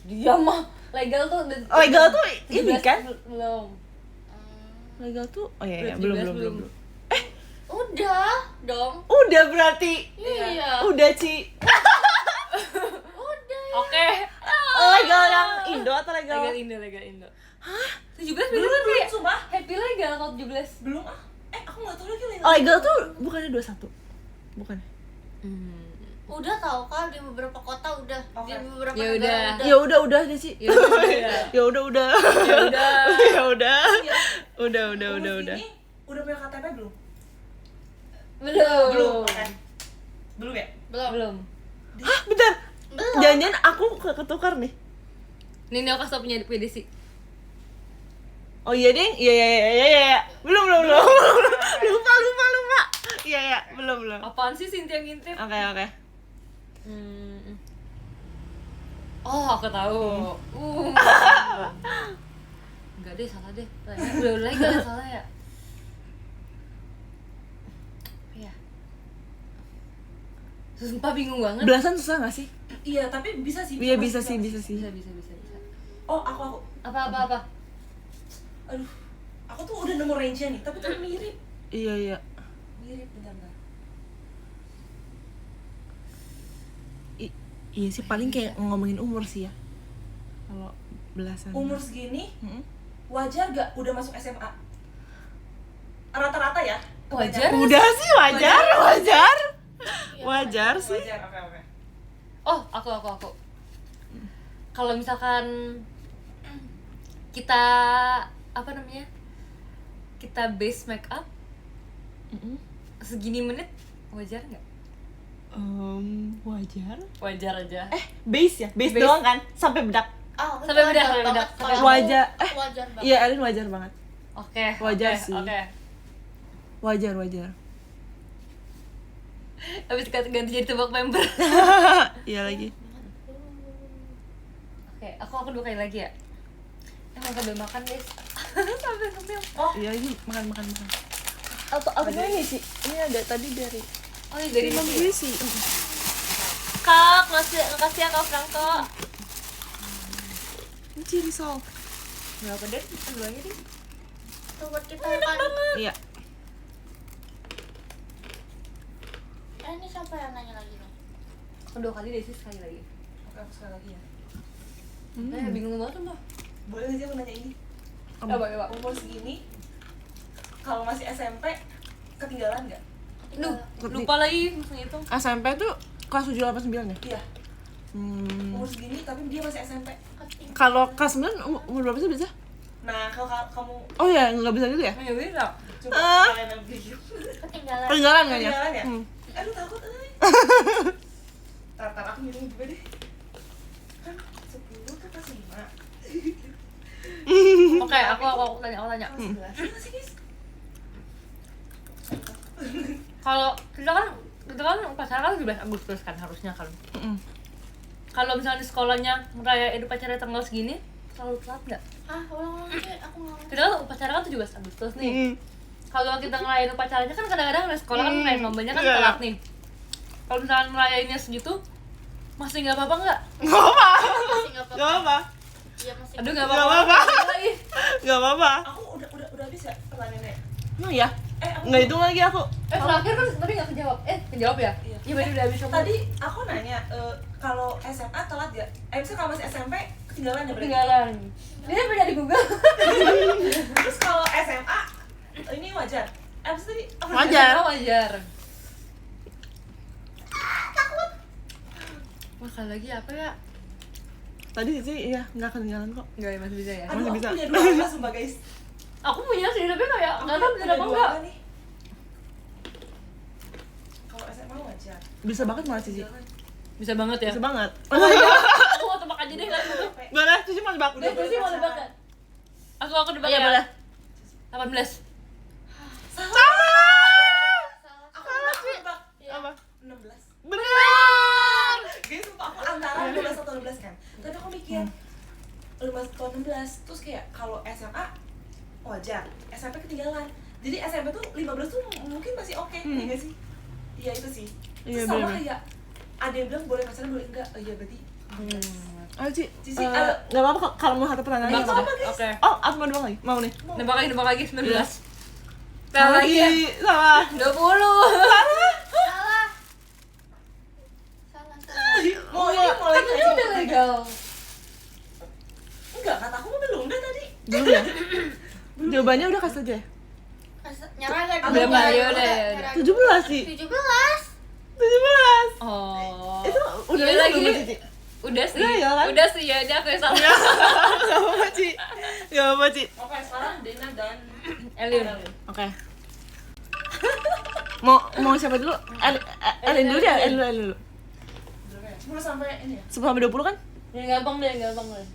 Dia mah legal tuh udah. Legal tuh ini 17 kan? Belum. Legal tuh. Oh iya, 17 belum. Udah dong. Udah berarti. Iya. Udah, Ci. Udah. Oke. Legal yang Indo atau legal? Legal Indo. Hah? 17 beneran sih? Belum, sumpah. Happy legal kalau 17. Belum ah. Aku gak tahu lagi legal. Oh, legal tuh bukannya 21. Bukan. Udah tahu kan di beberapa kota udah. Oke. Di beberapa Ya negara udah. Ya udah deh, Ci. Ya udah. Ya udah. Ya udah. Ya udah. Umur Udah. segini udah punya KTP belum? Belum. Oke. Belum ya? belum. Hah, bentar. Belum. Jangan-jangan aku ketukar nih. Nih aku kasih tau punya Desi. Oh iya, Ding. Iya. Belum. Lupa. Iya, belum. Apaan sih Cynthia ngintip? Oke. Oh, aku tahu. Enggak deh, salah deh. Udah legal ya salah ya. Iya. Sumpah bingung banget. Belasan susah gak sih? Iya, tapi bisa sih. Iya, bisa sih. Bisa. Oh, aku. Apa? Aduh. Aku tuh udah nemu range-nya nih, tapi tuh mirip. Iya. Mirip, bentar. Iya sih, paling kayak ngomongin umur sih ya. Kalau belasan. Umur segini Mm-mm. wajar gak udah masuk SMA? Rata-rata ya? Wajar? Udah sih, wajar. Wajar sih. Wajar, oke. Oh, aku. Kalau misalkan kita apa namanya? Kita base make up Mm-mm. segini menit wajar nggak? Wajar. Wajar aja. Base ya? Base Base. doang kan? Sampai bedak. Itu Sampai bedak, wajar sampai banget. bedak. Kalau Wajar. aku wajar banget. Iya, Alin wajar banget. Oke. Wajar oke, sih. Oke. Wajar. Habis ganti jadi tebak member. Iya lagi. Oke, aku 2 kali lagi ya. Sambil makan guys. Sambil ngemil. Iya lagi, makan. Atau apa ini sih? Ini ada tadi dari Oh, ini dari Mama Desi ya? sih. Kak, makasih ya Kak Franco. Ini ciri sol. Berapa deh? Kan 2 aja deh. Tuh buat kita kan. Iya. Ini siapa yang nanya lagi nih? Aku 2 kali Desi sekali lagi. Oke, aku sekali lagi ya. Bingung banget tuh. Boleh gak sih aku nanya ini? Coba. Umur segini kalau masih SMP ketinggalan gak? Duh, lupa lagi langsung itu. SMP tuh kelas 7 8 9 ya? Iya. Umur segini tapi dia masih SMP. Kalau kelas 9 umur berapa sih bisa? Nah, kalau kamu Oh ya, nggak bisa gitu ya? Ya bisa. coba kalian yang video. Ketinggalan. Ketinggalan kan ya? Ketinggalan ya? Hmm. Aduh takut Tar aku minum juga deh. Kan 10 tuh kelas 5. Oke, aku tanya. Kelas 11 sih guys. Kalau kita kan itu kan pacaran kan 17 Agustus kan harusnya kan. Mm-mm. Kalau misalnya di sekolahnya ngerayain pacarnya tanggal segini, selalu telat nggak? Ulang sih aku nggak ngerti. Kita kan upacara kan 17 Agustus nih. Mm. Kalau kita ngerayain upacaranya kan kadang-kadang di sekolah kan ngerayain lombanya kan Iya. telat nih. Kalau misalnya ngerayainnya segitu, masih nggak apa-apa nggak? Nggak apa, Masih nggak nggak apa-apa. apa, Iya masih. Aduh nggak Nggak apa-apa. apa-apa. nggak apa. Aku udah habis ya pertanyaannya. Emang ya? Aku Nggak hitung lagi aku. Terakhir kan tadi nggak kejawab. Kejawab ya? Iya. Iya berarti udah habis kamu. tadi aku nanya kalau SMA telat ya? Misalnya kalau masih SMP ketinggalan ya berarti? ketinggalan. Dia belajar di Google. Terus kalau SMA ini wajar? Abis tadi apa? Wajar. Oh, wajar. Wah, kalau lagi apa ya? Tadi sih iya nggak ketinggalan kok. Enggak, masih bisa ya. Aduh, Masih aku bisa. punya 2 angka sumpah guys. Aku punya sih, tapi kayak nggak tahu bener punya apa 2 enggak. angka nih. Kalau SMA wajar. Bisa banget malah Cici. Bisa banget ya. Bisa banget. Aku mau tebak aja deh nggak dulu. Boleh, Cici mau tebak. Udah sih mau tebak kan? Aku tebak Iya ya. boleh. 18. Sama. Aku tebak Iya. Apa? 16. Benar. Guys, sumpah aku antara 15 atau 16 kan. Tapi aku mikir 15 atau 16. Terus kayak kalau SMA wajar, SMP ketinggalan. Jadi SMP tuh 15 tuh mungkin masih oke, iya nggak sih? Iya itu sih. Iya, Terus sama bener-bener. kayak ada yang bilang boleh pacaran boleh enggak. Oh iya berarti Ayo Ci. Cici, Nggak apa-apa kok kalau mau satu pertanyaan. Tebak, nggak apa-apa. tebak. Oke. Oh, aku mau doang lagi. Mau nih. Nebak lagi 19. Salah lagi ya. Salah. 20. Salah. Salah. mau ini mau lagi Kan udah legal. enggak, kata aku mah belum dah tadi. Belum ya? Jawabannya udah kasih aja ya? Nyerah nggak dulu? Udah, Mbak, ya udah, ya udah. Nyerah. 17 sih. 17. 17. Oh. Itu udah Iya ya lagi. belum Cici? Udah sih. Udah ya kan? Udah sih ya, dia aku yang salah. Gak apa-apa Ci. Gak apa-apa Ci. Oke, sekarang Dena dan Elin. Oke. Mau siapa dulu? Elin dulu ya? Elin dulu. 10 sampai ini ya. 10 sampai 20 kan? Yang gampang deh, yang gampang deh.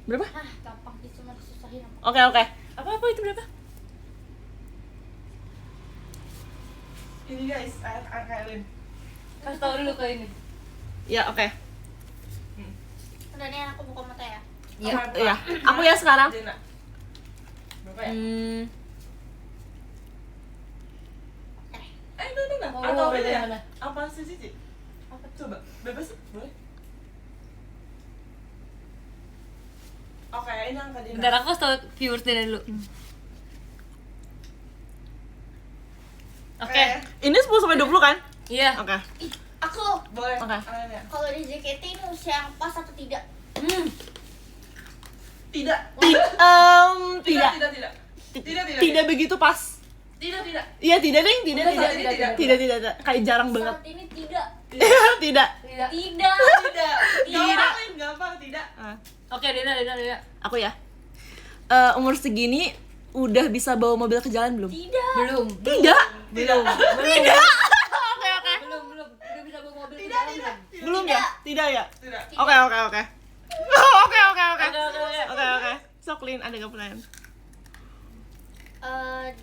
Berapa? Gampang sih, cuma disusahin sama. Oke. Apa itu berapa? Ini guys, angka Elin. Kasih tahu dulu ke ini. Ya, oke. Udah nih aku buka mata ya. Iya. Iya. Aku ya sekarang. Dena. Berapa ya? Dena. Oh, Atau beda ini ya? mana? Apa sih Cici? Apa? Coba, bebas boleh? Oke, ini angka Dena. Bentar, aku kasih tahu viewers Dina dulu. Oke. Ini 10 sampai 20 kan? Iya. Oke. Aku Boleh. Oke. Alin ya? kalau di JKT ini usia yang pas atau tidak? Tidak. Tidak. Tidak begitu pas. Tidak. Iya, tidak deh, tidak. Tidak. Kayak jarang banget. Saat ini tidak. Tidak. Tidak. Tidak. Tidak. Tidak. Gampang, tidak. Oke, Dina. Aku ya. Umur segini udah bisa bawa mobil ke jalan belum? Tidak. Belum. Tidak. Belum. Tidak. Belum. Udah bisa bawa mobil ke jalan belum? Belum ya? Tidak ya? Tidak. Oke. Oke. Oke. Soklin ada gak pertanyaan?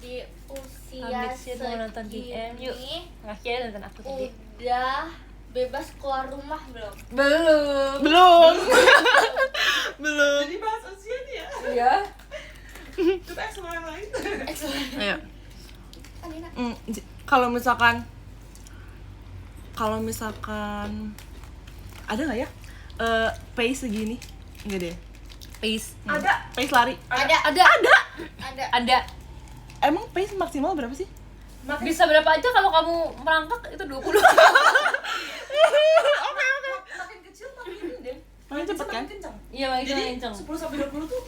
Di usia Ambil shit, mau nonton GM, yuk. segini Ngasih ya nonton aku tadi. udah bebas keluar rumah belum? Belum. Belum. Belum. Jadi bahas usia nih ya. Iya. Kita ekspor yang lain. Ayo. Alina. Kalau misalkan ada nggak ya pace segini? Enggak deh. Pace. Ada. Pace lari. Ada. Emang pace maksimal berapa sih? Bisa berapa aja kalau kamu merangkak itu 20. Makin kecil makin ini deh. Makin cepet kan? Makin kencang. Iya, makin Jadi kenceng. 10 sampai 20 tuh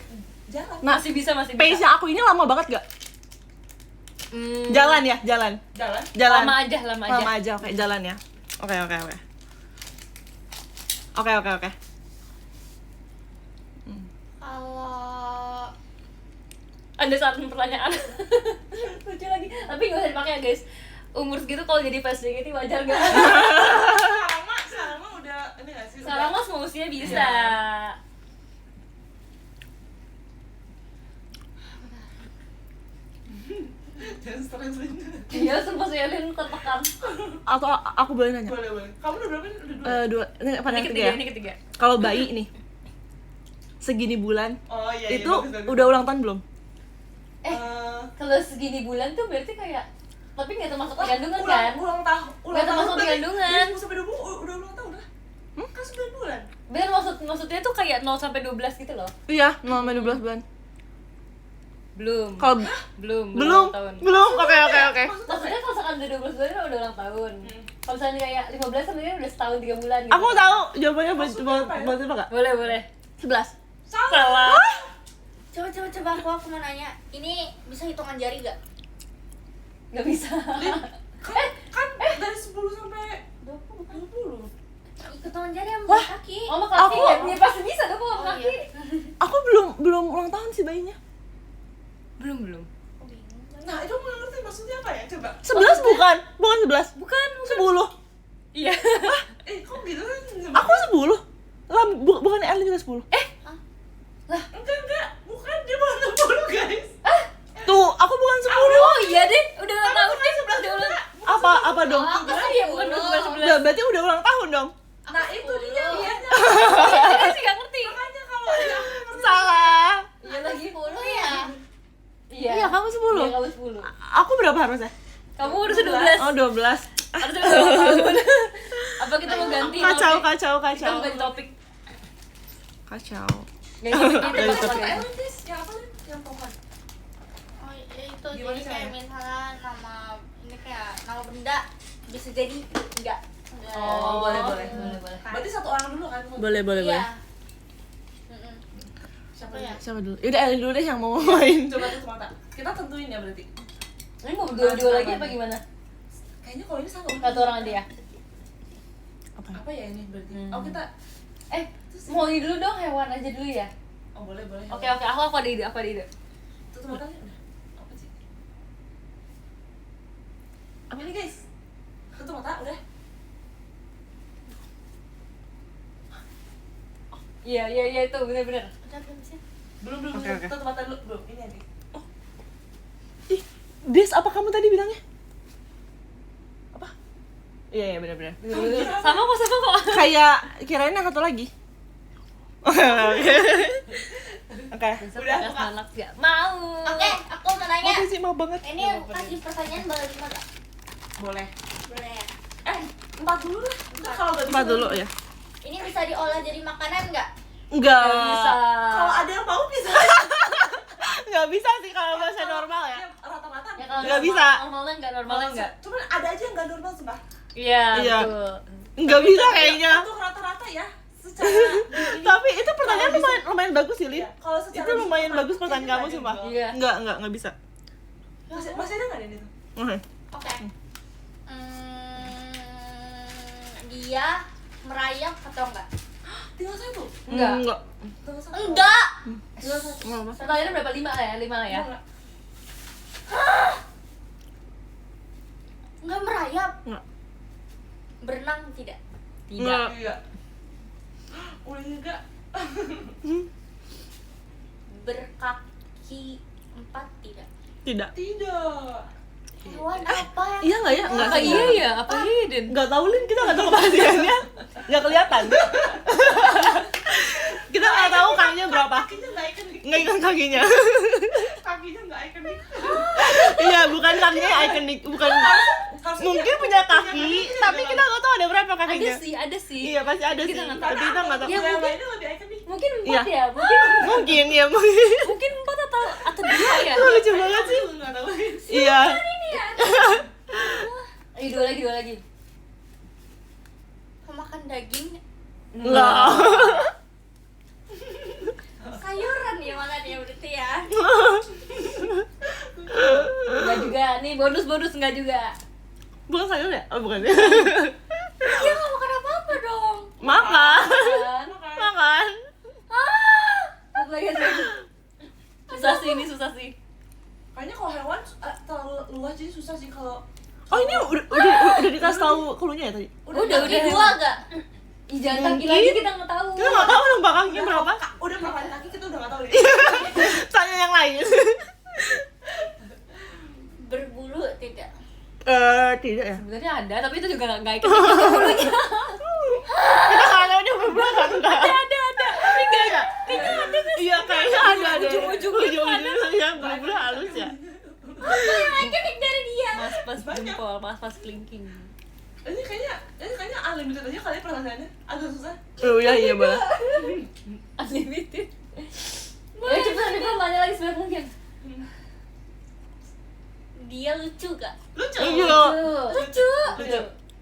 jalan. Nah, Masih bisa. pace-nya aku ini lama banget gak? Jalan ya, jalan. Jalan. Lama aja. Lama aja, oke, jalan ya. Oke. Kalau Ada satu pertanyaan. Lucu lagi. Tapi nggak usah dipakai ya, guys. Umur segitu kalau jadi pas JKT wajar gak? Sekarang mah udah ini gak sih? Sekarang mas mau usia bisa. Jangan stres Lin. Iya, sumpah si Elin tertekan. Atau aku boleh nanya? Boleh. Kamu udah berapa nih? Udah 2. Dua, ini apa yang ketiga ya? Ini ketiga. Kalau bayi nih segini bulan Oh iya. itu udah ulang tahun belum? Kalau segini bulan tuh berarti kayak, tapi nggak termasuk kandungan kan? Ulang tahun. Nggak termasuk di kandungan. 10 sampai 20 udah ulang tahun dah. Kan 9 bulan. Bener, maksudnya tuh kayak 0 sampai 12 gitu loh. Iya, 0 sampai 12 bulan. Belum. Kalau belum belum, ulang tahun. belum. Oke. Maksudnya kalau misalkan udah 12 bulan kan udah ulang tahun. Kalau misalnya kayak 15 sebenarnya udah setahun 3 bulan gitu. Aku tahu jawabannya Maksudnya apa ya? buat apa enggak? Boleh. 11. Salah. Coba aku mau nanya, ini bisa hitungan jari gak? Nggak bisa. Kan dari 10 sampai 20. Hitungan jari sama kaki. Oh, sama kaki Aku- ya pasti bisa dong kalau sama Oh, kaki. Aku belum ulang tahun sih bayinya. Belum. Oh, bingung. Nah, itu nggak ngerti maksudnya apa ya? Coba. 11 bukan 11. Bukan. 10. Iya. Kok gitu kan? Aku 10. Lah bukan Elin juga 10. Enggak. Bukan, dia bukan 60 guys. Tuh, aku bukan 10. Oh iya deh, udah ulang tahun deh. Udah ulang. Apa dong? Oh, aku sih ya bukan 12. Udah, berarti udah ulang tahun dong. Nah, itu dia dianya. Aku sih nggak ngerti. Makanya kalau dia Salah. Iya lagi 10 ya? Iya. Iya, kamu 10. Iya, kamu 10. Aku berapa harusnya? Kamu harusnya 12. Oh, 12. Harusnya udah ulang tahun. Apa kita mau ganti? Kacau. Kita mau ganti topik. Kacau. Ganti topik. Ganti topik. Elin, Tis, yang apa Lin? Yang pohon. Oh ya itu, Gimana jadi kayak caranya? misalnya nama benda bisa jadi enggak. Oh, boleh. Berarti satu orang dulu kan? Boleh. Iya. Mm-mm. Siapa Apa ya? ya? Siapa dulu? Yaudah Elin dulu deh yang mau main. Coba tutup mata. Kita tentuin ya berarti. Ini mau berdua-dua lagi apa gimana? Kayaknya kalau ini satu. Satu orang aja ya? Apa ya ini berarti? Oh, kita Mau ini dulu dong, hewan aja dulu ya? Oh, boleh. Oke, aku ada ide. Tutup matanya udah. Apa sih? Apa nih, guys? Tutup mata udah. Iya, itu bener-bener. Udah belum sih? Belum. Oke. Tutup mata dulu. Belum. Ini aja. Ih, Des, apa kamu tadi bilangnya? Apa? Iya, benar-benar. Sama kok. Kayak kirain yang satu lagi. Oke. Udah, anak gak mau. Oke, aku mau nanya. Apa sih mau banget? Ini kasih pertanyaan boleh lima gak? Boleh. Boleh ya? 4 dulu lah. Enggak kalau enggak Apa dulu ya? Ini bisa diolah jadi makanan nggak? Enggak. Gak bisa. Kalau ada yang mau bisa. Enggak bisa sih kalau bahasa normal ya. Rata-rata. Ya, kalau Nggak normal- bisa. Normalnya enggak. Cuman ada aja yang enggak normal sumpah. Iya, Iya. betul. Enggak bisa kayaknya. Untuk rata-rata ya. Secara Tapi itu pertanyaan lumayan bagus sih, Lin. kalau secara Itu lumayan visual, bagus pertanyaan kayaknya kamu nggak sumpah. ada yang Iya. Enggak bisa. Masih ada enggak itu? Oke. Oke. Dia merayap atau enggak? Tinggal satu. Enggak. Enggak. Tinggal satu. Enggak. Tinggal satu. Enggak apa. Pertanyaannya berapa? 5 lah ya? 5 lah ya? Enggak. Enggak merayap. Enggak. Berenang tidak. Tidak. Iya. Udah enggak. Berkaki 4 tidak. Tidak. Tidak. Hewan apa yang Iya enggak ya? Enggak Apa sih. iya ya? Apa iya, Den? Enggak tahu, Lin, kita enggak tahu kepastiannya. Enggak kelihatan. Kita enggak tahu kakinya berapa. Kakinya enggak ikonik. Enggak ikan kakinya. Kakinya enggak ikonik. Iya, bukan kakinya ikonik, bukan. Mungkin punya kaki, tapi kita enggak tahu ada berapa kakinya. Ada sih. Iya, pasti ada sih. Kita nggak Tapi kita enggak tahu. Ya, Yang mungkin- lainnya lebih ikonik. Mungkin 4 Iya. ya? Mungkin Mungkin ya. mungkin 4 atau 2 ya? Lucu banget sih. Enggak tahu. Iya. Ayo, 2 lagi. Pemakan daging, Enggak. sayuran ya makan ya berarti ya. Enggak juga. Nih, bonus enggak juga. Bukan sayur ya? Oh, bukan. Dia nggak makan apa-apa dong. Makan. Kan? Makan. Satu lagi. Susah sih. Kayaknya kalau hewan terlalu luas jadi susah sih kalau Oh, ini udah dikasih tahu cluenya ya tadi? Udah. Kaki 2 gak? Ih, jangan kaki Mungkin. lagi, kita nggak tahu. Kita nggak tahu dong kakinya berapa. udah berapa kaki kita udah nggak tahu deh. Tanya yang lain. Tidak ya. Sebenarnya ada, tapi itu juga nggak ikut bulunya. Kita nggak tahu dia berbelakang enggak. Ada. Tapi nggak ada. Kayaknya ada nggak sih? Iya kayaknya ada. Ujung-ujungnya tuh ada. yang berbulu halus ya. Apa yang ikonik dari dia? Mas-mas jempol, mas-mas kelingking. Ini kayaknya unlimited aja kali pertanyaannya. Agak susah. Oh iya boleh. Unlimited. Ya cepetan nih, tanya lagi sebanyak mungkin. Dia lucu gak? Lucu. Iya. Lucu.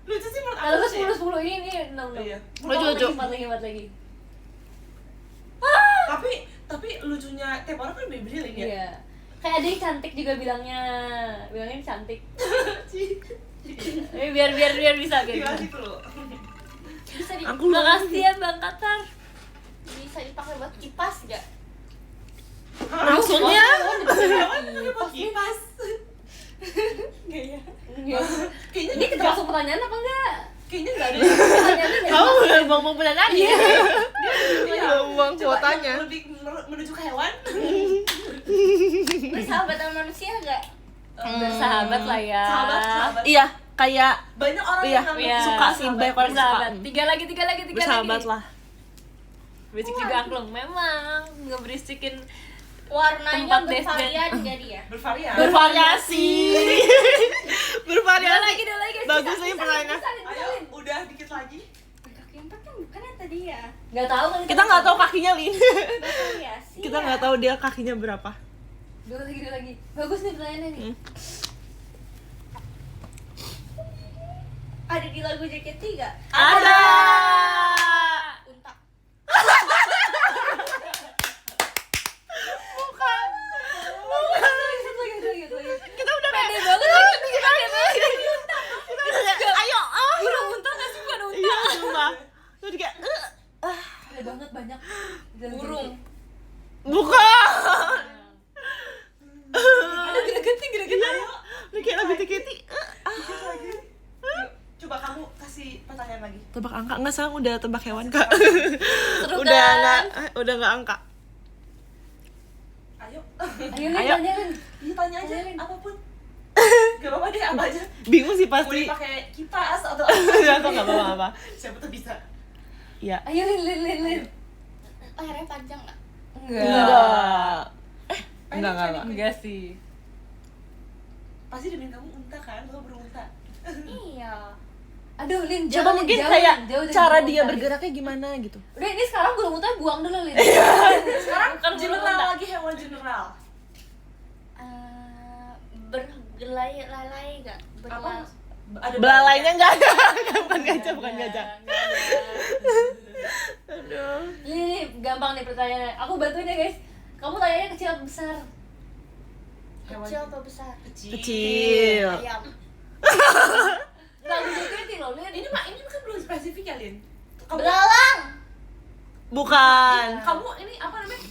Lucu sih menurut Kalau aku gue sih. 10 ini 6 Iya. Lucu. 4 lagi. Tapi lucunya tiap orang kan beda-beda ya. Iya. Kayak ada yang cantik juga bilangnya cantik. biar bisa Dikasih dulu. Bisa Aku Makasih ya Bang Katar. bisa dipakai buat kipas gak? Maksudnya Pakai buat kipas. Iya. Kayaknya Ini kita langsung pertanyaan apa enggak? Kayaknya enggak ada. Pertanyaannya nggak kamu jelas. udah buang pertanyaan ya? Iya. Buang Coba kuotanya. yang lebih menuju ke hewan. Bersahabat sama manusia gak? Bersahabat lah ya. Sahabat. Iya, kayak Banyak orang Iya. yang ngambil Iya. suka sih, banyak orang suka. Bersahabat. Tiga lagi. bersahabat lah. Berisik juga Aklong. Memang ngeberisikin Warnanya Tempat dance bervarian jadi ya? bervarian. Bervariasi. Bervariasi. Udah lagi. Bagus nih pertanyaannya. Ayo, udah dikit lagi. Kaki empat kan bukan ya tadi ya? Gak tahu kan Kita nggak tahu kakinya, Lin. Bervariasi Kita ya? nggak tahu dia kakinya berapa. Dua lagi. Bagus nih pertanyaannya nih. Ada di lagu JKT gak? Ada. Unta. Bukan. Satu lagi. Kita udah Pede banget. Pede banget. Kita udah kayak, ayo. Burung unta nggak sih? Bukan unta. Iya, sumpah. Terus kayak Ada banget banyak. Burung. bukan. Ada geragetin. Udah kayak lagu TKT. Dikit lagi. Yuk, coba kamu kasih pertanyaan lagi. Tebak angka enggak, sekarang udah tebak hewan, Kak. Seru Udah enggak angka. Ayo. Ayo Ayo. tanyain. Iya, tanya aja Tanyain. apapun. Gak apa-apa deh, apa aja. Bingung sih Mau pasti. dipakai kipas atau Ya kok enggak apa-apa. Siapa tuh bisa. Iya. Ayo Lin. Lehernya panjang gak? Enggak. Enggak. Enggak sih. Pasti demi kamu unta kan, lo berunta. Iya. Aduh Lin, Coba jangan, mungkin jauh, kayak jauh dari cara burung dia unta, Lin. bergeraknya gimana gitu. Udah ini sekarang burung unta buang dulu Lin. Sekarang Bukan burung general unta. lagi, hewan general. Bergelai-lalai gak? Apa? Ada Belalainya enggak ada. Bukan gajah, bukan Nggak gajah. ada. Aduh. Ini gampang nih pertanyaannya. Aku bantuin ya guys. Kamu tanyanya kecil atau besar? Hewan Kecil atau besar? Kecil. Ayam. Nggak bisa kritik loh Lin. Ini kan belum spesifik ya, Lin. Belalang. Bukan. Kamu ini apa namanya?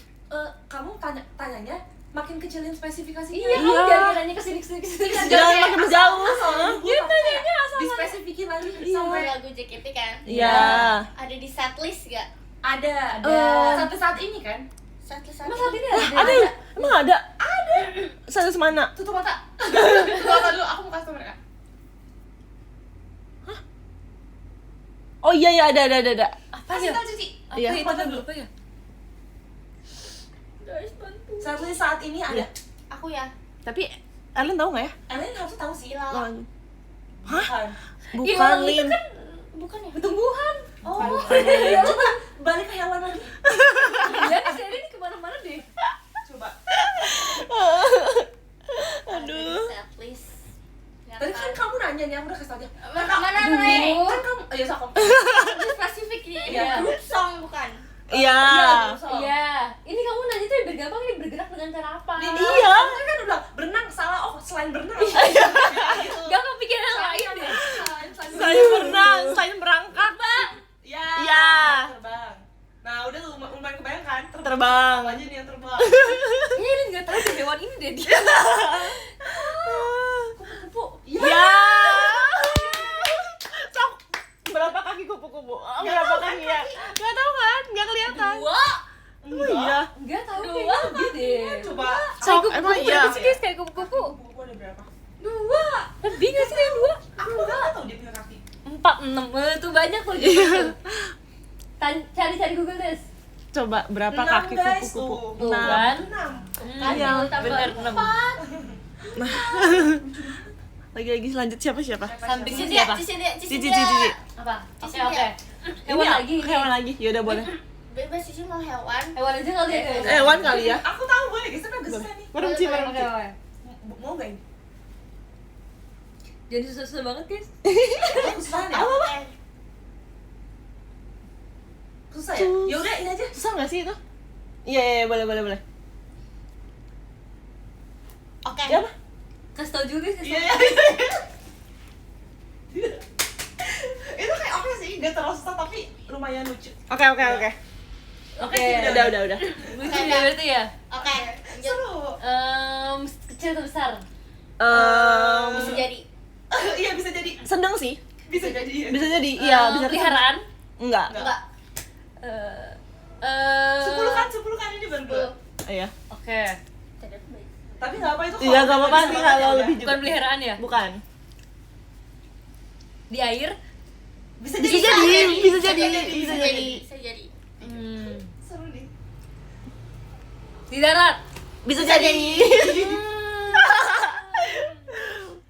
Kamu tanyanya makin kecilin spesifikasinya. Iya, kamu Iya. jangan nanya kesini. Jangan makin menjauh. Iya, tanyanya asal dispesifikin lagi Sampai sampai lagu JKT kan? Iya. Ada di setlist gak? ada. Ada. Sampai saat ini kan? Setlist Emang saat ini Ada ada? ya? Emang ada? Ada. Satu mana? Tutup mata. Tutup mata dulu, aku mau kasih tau mereka. Oh iya ada. Apa Kasih ya? tau Cici. Iya. Apa itu Mata kan dulu. apa ya? Guys, bantu. Saat ini ada. Iya. Aku ya. Tapi Ellen tahu nggak ya? Ellen harusnya tahu sih. Ilalang. Bukan. Bukan Ilalang itu Lin. kan Bukan ya? tumbuhan. Oh. Coba balik ke hewan lagi. Iya nih seri ini kemana-mana deh. Coba. Aduh. Setlist. Tadi kan kamu nanya nih, aku udah kasih tau dia. Mana Dulu. Re? Kan kamu, ayo sok kamu. Itu spesifik dia. Iya. Group song bukan? Iya. Iya. Ini kamu nanya tuh yang bergampang ini bergerak dengan cara apa? Iya. Kamu kan udah berenang salah. Oh, selain berenang. Gak kepikiran yang lain deh. Saya berenang, saya merangkak. Ya. Iya. Terbang. Nah, udah tuh lumayan kebayang kan? Terbang. Apa aja nih yang terbang? Ini Lin gak tahu deh hewan ini deh dia. Kupu-kupu. Ya. Sok. Berapa kaki kupu-kupu? Berapa kaki ya? Gak tahu kan? Gak kelihatan. Dua. Oh iya. Gak tahu kayaknya lebih deh. Coba. Sok, emang iya. Berapa sih guys kayak kupu-kupu? Kupu-kupu ada berapa? Dua. Lebih nggak sih dari 2? Aku nggak tahu dia punya kaki. 4, 6, itu banyak loh gitu. Cari Google Des. Coba berapa 6, kaki guys, kupu-kupu? tuh. 6. Kan? 6. Kan Iya, tambah bener, 4. Lagi selanjut siapa? Sampingnya Cici, siapa? Cici. Apa? Cici Oke. dia. Hewan lagi ini. Hewan lagi. Ya udah boleh. Bebas Cici mau hewan. Hewan aja kali ya. Hewan kali ya. Aku tahu boleh guys, tapi agak susah nih. Merem Ci. Oke. Mau nggak ini? Jadi susah banget guys. Aku susah nih. Oke. Susah ya? Ya udah ini aja. Susah nggak sih itu? Iya, boleh. Oke. Ya apa? Kasih tau juga guys. Iya. Itu kayak oke sih, nggak terlalu susah tapi lumayan lucu. Oke. Oke. Udah. Lucu ya berarti ya. Oke. Lanjut. Seru. Kecil atau besar? Bisa jadi. Iya bisa jadi. Sedang sih. Bisa jadi. Ya. Bisa jadi. Iya, bisa. Peliharaan? Enggak. Enggak. 10 kan ini baru. Iya. Oke. Tapi nggak apa itu. Iya, enggak apa-apa sih kalau lebih juga. Bukan peliharaan ya? Bukan. Di air? Bisa Bisa jadi. jadi. Bisa jadi. Seru nih. Di darat? Bisa jadi.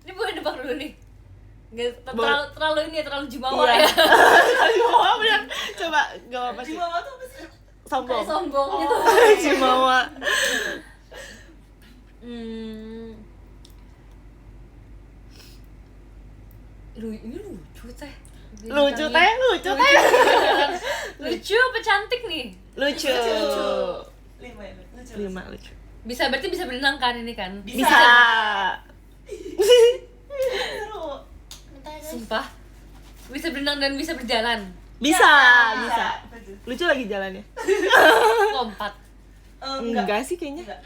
Ini boleh nebak dulu nih. Nggak terlalu ini ya, terlalu jumawa Iya. ya. Jumawa bener. Coba, enggak apa-apa sih. Jiwa tuh apa sih? Sombong. Kayak sombong gitu. Jumawa. Ini lucu teh. Lucu teh. Lucu apa cantik nih? Lucu. 5 ya. Lucu. 5 lucu. Berarti bisa berenang kan ini kan? Bisa. Seru. Bentar guys. Sumpah. Bisa berenang dan bisa berjalan. Bisa. Bisa. Lucu lagi jalannya. Lompat. Enggak sih kayaknya. Enggak.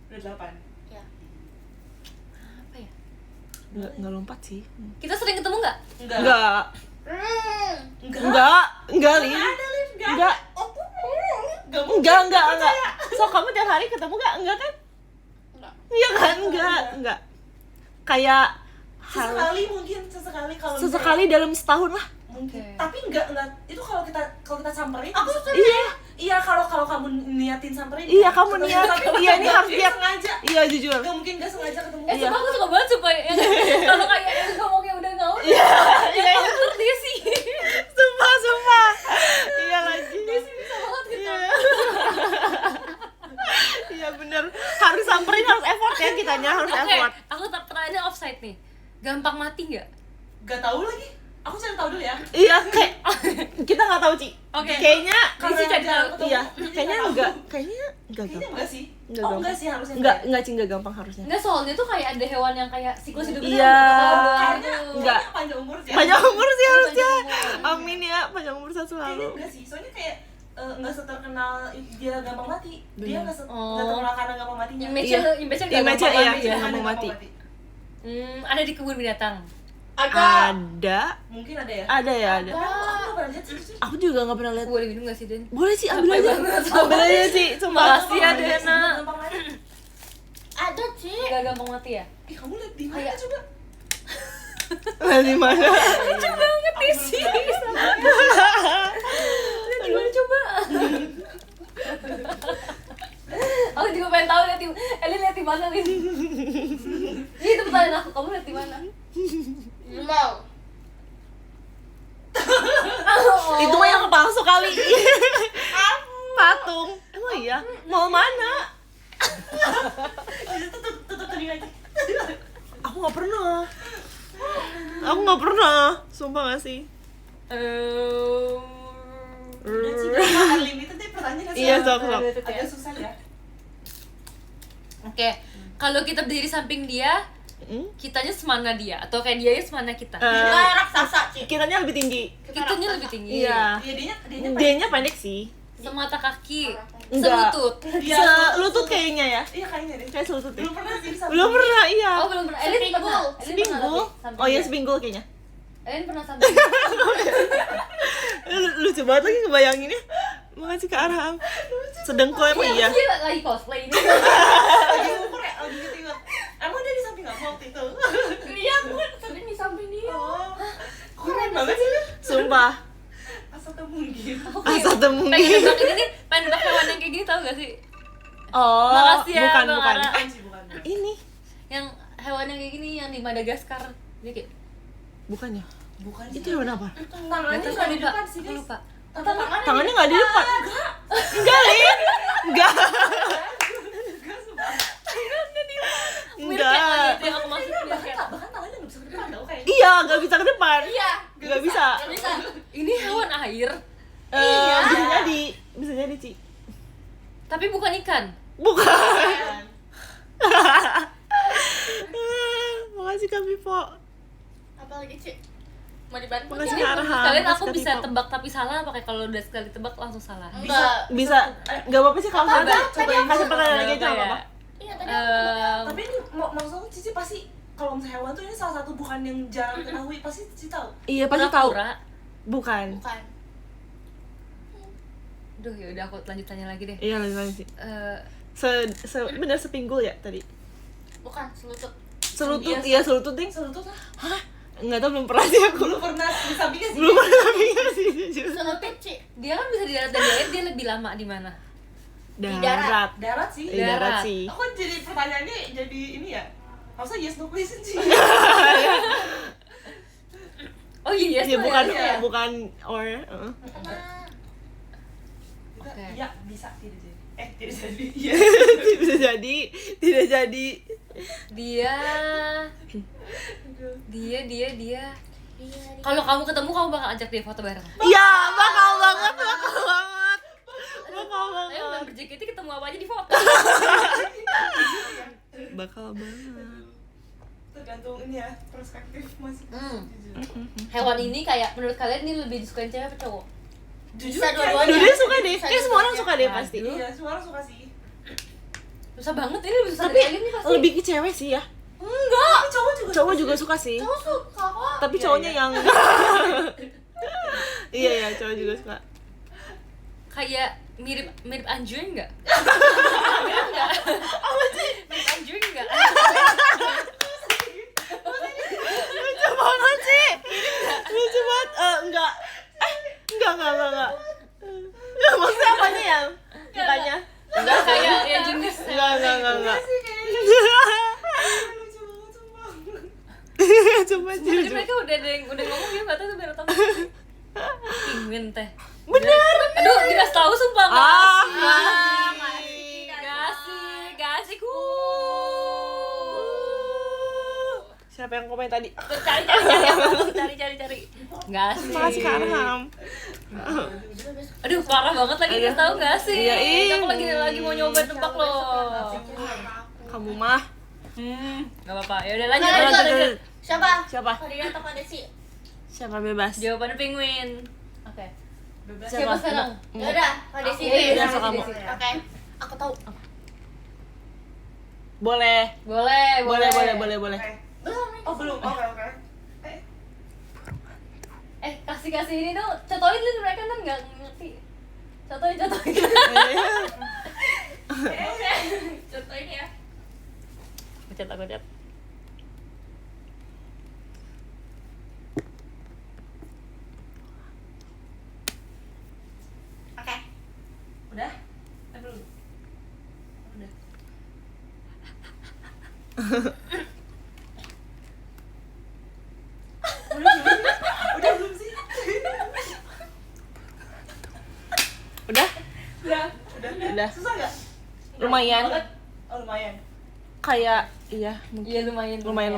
Udah 8. Ya. Apa ya? Enggak lompat sih. Kita sering ketemu nggak? Enggak. Enggak. Enggak, Lin. Ada Lin, Enggak. Enggak. Enggak. So kamu tiap hari ketemu enggak kan? Enggak. Iya kan? Enggak. Kayak Sesekali mungkin kalau sesekali dalam setahun lah. mungkin. Oke. Tapi enggak itu kalau kita samperin. Aku bisa- suka. Iya kalau kamu niatin samperin. Iya, kan? kamu Ketemu niat. samperin. Iya, ini harus Nggak lihat. sengaja. Iya, jujur. Enggak mungkin enggak sengaja ketemu. Iya. Sumpah aku suka banget supaya kalau kayak yang ngomongnya udah nggak Iya. ya kamu ngerti sih. Sumpah. Iya lagi. Bisa banget gitu. Iya. Iya bener. Harus samperin, harus effort ya kitanya, harus Oke, effort. aku pertanyaan offside nih. Gampang mati nggak? Enggak tahu lagi. Aku cari tahu dulu ya. Iya, kayak kita nggak tahu, Ci. Oke. Kayaknya Isi cari tahu. iya, kayaknya enggak Kayaknya gampang. enggak sih. Enggak Oh gampang. enggak sih harusnya. Enggak, Ci, enggak gampang harusnya. Enggak, soalnya tuh kayak ada hewan yang kayak siklus hidupnya Iya. berapa tahun doang Kayaknya tuh. Enggak. panjang umur sih. Panjang umur sih harusnya. Panjang umur. Amin ya, panjang umur selalu. Kayaknya enggak sih. Soalnya kayak enggak seterkenal dia gampang mati. Dia Bener. Oh. terkenal karena gampang matinya. Image-nya dia Image-nya gampang iya, mati ya. gampang mati. Ada di kebun binatang. Ada. Mungkin ada ya. Ada ya, ada. Aku nggak pernah lihat sih. Aku juga nggak pernah lihat. Boleh minum nggak sih, Den? Boleh sih, ambil Capek aja. banget. Ambil aja sih, sumpah. Makasih ya, Dena. Gampang mati. Ada sih. Gak gampang mati ya? Ih, kamu lihat di mana Kayak- coba? Nah, di mana? Lucu banget nih sih. Gimana coba? Aku juga pengen tahu lihat di Elin lihat di mana, Lin? Itu pertanyaan aku, kamu lihat di mana? Mau. Itu mah yang palsu kali. Patung. Emang iya? Mau mana? Tutup telinga aja. Aku nggak pernah. Aku nggak pernah. Sumpah nggak sih? Udah sih, kan unlimited deh pertanyaan. Iya, sok. Agak susah ya. Oke, kalau kita berdiri samping dia, kitanya semana dia atau kayak dia semana kita? Kita raksasa sih. Kitanya lebih tinggi. Kitanya lebih tinggi. Iya. Iya, dianya Dianya pendek sih. Semata kaki, Enggak. selutut. Iya. Selutut kayaknya ya. Iya kayaknya deh. Kayak selutut ya. Belum pernah sih sama. Belum pernah, iya. Oh belum pernah. Elin Seminggu. pernah. Elin pernah Seminggu. samping Oh iya, dia. seminggu kayaknya. Elin pernah samping. Lucu banget lagi ngebayanginnya. Makasih ke Arham. Sedengkul emang iya. Dia lagi cosplay ini. Lagi ngukur ya, lagi gitu. Emang dia di samping aku waktu itu? Lihat Apa? Asa mungkin. Asa teu Pengen mungkin. nebak ini nih, pengen nebak hewan yang kayak gini tau gak sih? Oh, Makasih ya, bukan Bang bukan. Ara. Bukan sih, bukan. Ini Yang hewan yang kayak gini yang di Madagaskar. Dia kayak bukannya. Bukan sih. Itu hewan apa? Tangannya Gak nggak di lupa, depan sih, aku guys. lupa. Tangannya nggak di depan. Enggak, Lin. Enggak. Mirip kayak Enggak. gitu yang aku masukin ya, kayak, Bahkan tangannya nggak bisa ke depan tau kayak. Iya, nggak bisa ke depan. Iya. Nggak bisa. Gak bisa. ini hewan air, Bisa jadi, bisa jadi, Ci. tapi bukan ikan. Bukan. Makasih Kak Pipo. Apalagi Ci? Mau dibantu? Makasih nggak? Kak Arham. Kalian Makasih aku Kak bisa Pipo. tebak tapi salah, pakai kalau udah sekali tebak langsung salah. Enggak. Bisa. Nggak apa-apa sih kalau Apa? salah. Cobain Kasih pertanyaan lagi aja Apa nggak ya? apa-apa. Iya tadi aku nebak. Tapi ini maksud aku Cici pasti kalau misalnya hewan tuh ini salah satu bukan yang jarang diketahui, pasti Cici tahu. Iya, pasti tahu. Kura-kura. Bukan. Bukan. Duh, ya udah aku lanjut tanya lagi deh. Iya, lanjut sih. Eh, Bener sepinggul ya tadi. Bukan selutut. Selutut, iya selutut ding. Selutut lah. Hah? Nggak tahu, belum pernah sih aku. Belum pernah di sampingnya sih. Belum pernah pikir sih jujur. Selutut Ci. dia kan bisa di darat dan di air, dia lebih lama di mana? Darat. Darat sih. Di darat Darat. sih. Aku jadi pertanyaannya jadi ini ya. Harusnya yes no question sih. Oh iya, Iya, yes, bukan iya. bukan or Nah, Oke. Iya, bisa tidak jadi. Tidak jadi. Iya. bisa jadi, tidak jadi. dia iya. kalau kamu ketemu kamu bakal ajak dia foto bareng. Iya, bakal banget, bakal banget. Bakal Ayo banget. member JKT ketemu apa aja di foto. Bakal banget. Tergantung ini ya, perspektif masing-masing. Jujur. Hewan ini kayak menurut kalian ini lebih disukain cewek apa cowok? Jujur Bisa kayak- dua-duanya. Duh, dia suka deh. Bisa Kayak semua orang dua-duanya. suka deh pasti. Iya, semua orang suka sih. Susah banget ini, lebih susah Tapi dari alien nih pasti. lebih ke cewek sih ya. Enggak. Tapi cowok juga Cowok suka juga sih. suka sih. Cowok suka kok. Tapi Iya, cowoknya iya. yang Iya, iya, cowok juga suka. Kayak mirip mirip anjing enggak? Mirip enggak? Apa sih? Mirip anjing enggak? Lucu banget sih. Lucu banget. Enggak. Enggak. Ya, maksudnya apanya yang? Kitanya? Enggak kayak ya jenis. Enggak. Lucu banget sumpah. Coba Tadi jujur. mereka udah ada yang udah ngomong dia enggak tahu sebenarnya apa. Penguin teh. Bener. Aduh, dikasih tahu sumpah Makasih. Kasih ku. Siapa yang komen tadi? Cari. Enggak sih. Makasih Kak Arham. Aduh, parah banget lagi kasih tahu enggak sih? Iya, iya. Aku lagi mau nyoba tebak loh. Kamu mah Enggak apa-apa. Ya udah lanjut. lanjut. Siapa? Siapa? Fadila atau Kak Desi? Siapa bebas? Jawabannya penguin. Oke. Bebas. Siapa sekarang? Ya udah, Kak Desi Aku. deh. Iya, kamu. Oke. Aku tahu. Boleh. Boleh. Boleh. Oke. Oh, belum. Oke. Kasih ini dong. Contohin Lin, mereka kan nggak ngerti. Contohin. Contohin ya. Aku cat. Oke. Udah? Belum. Udah. Udah belum sih? Udah? Udah. Susah nggak? Lumayan. Oh, lumayan. Kayak iya, mungkin. Iya lumayan. Lumayan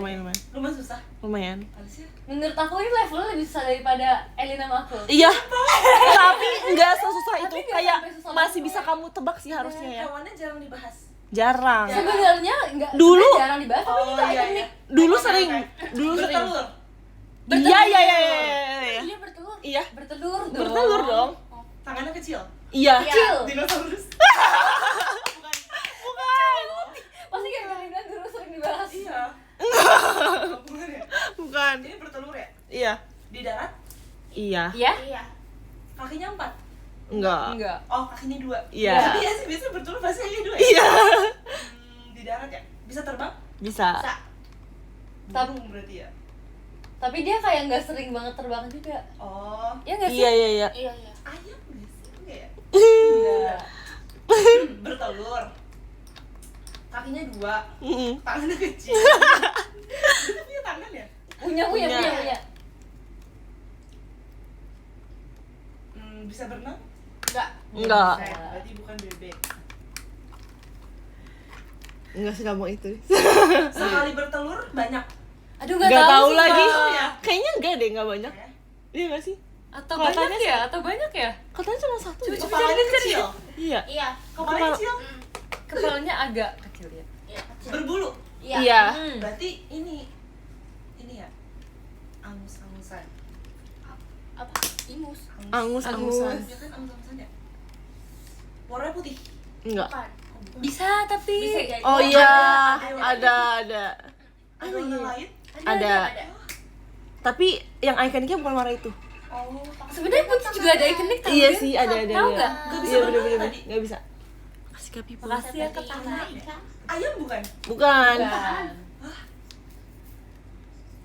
susah. Lumayan. Harusnya. Menurut aku ini levelnya lebih susah daripada Elina sama aku. Iya. Tapi enggak sesusah itu. Tapi nggak Kayak sampai susah masih banget. bisa kamu tebak sih harusnya ya. Hewannya jarang dibahas. Jarang. Sebenarnya enggak Dulu. sebenarnya jarang dibahas tapi Oh, kita iya, ikonik. iya. Dulu Oke, sering. oke. Dulu sering. Bertelur. Iya. Iya bertelur. Iya. Bertelur dong. Bertelur dong. Tangannya kecil. Iya. Kecil. Dinosaurus. Bukan. Pasti kayak bilang dulu sering dibahas. Iya. Bukan ya? Bukan. Ini bertelur ya? Iya. Di darat, Iya. Iya? Iya. kakinya 4. Enggak. Enggak. Oh, kakinya 2. Iya. Tapi ya sih biasanya bertelur pasti kakinya 2 ya? Iya. Di darat ya? Bisa terbang? Bisa. Bisa. Burung berarti ya? Tapi dia kayak nggak sering banget terbang juga. Oh, Ya nggak sih? Iya. Iya iya. ayam nggak sih? Enggak ya? Enggak. Bertelur. Kakinya 2, Mm-mm. tangannya kecil. Itu punya tangan ya? Punya. Bisa berenang? Enggak. Berarti bukan bebek. Enggak segampang itu. Sekali bertelur banyak. Aduh Nggak nggak tahu sih, lagi. Bang. ya? Kayaknya enggak deh, enggak banyak. Ya. Iya enggak sih? Atau Katanya banyak ya? Atau banyak ya? Katanya cuma satu. Coba, ya? coba. Kepalanya kecil. Iya. Iya. Kepalanya kecil. Kepalanya agak kecil ya. Iya kecil. Berbulu. Iya. Iya. Berarti ini ya. Angus-angusan. Apa? Ingus. Angus-angusan. Ya kan angus-angusan ya? Warnanya putih. Enggak. Bukan. Bisa tapi Bisa jadi. Oh iya, ada. ada. Ada warna lain? Ada. Tapi yang ikoniknya bukan warna itu. Oh, sebenarnya putih juga ada ikonik tau Iya kan? sih, ada. Tahu nggak? Nggak bisa Iya berenang bener-bener tadi. nggak bisa. Kasih Kapi. Makasih ya ke Seperti tangan. ikan. ayam bukan? Bukan. Bukan.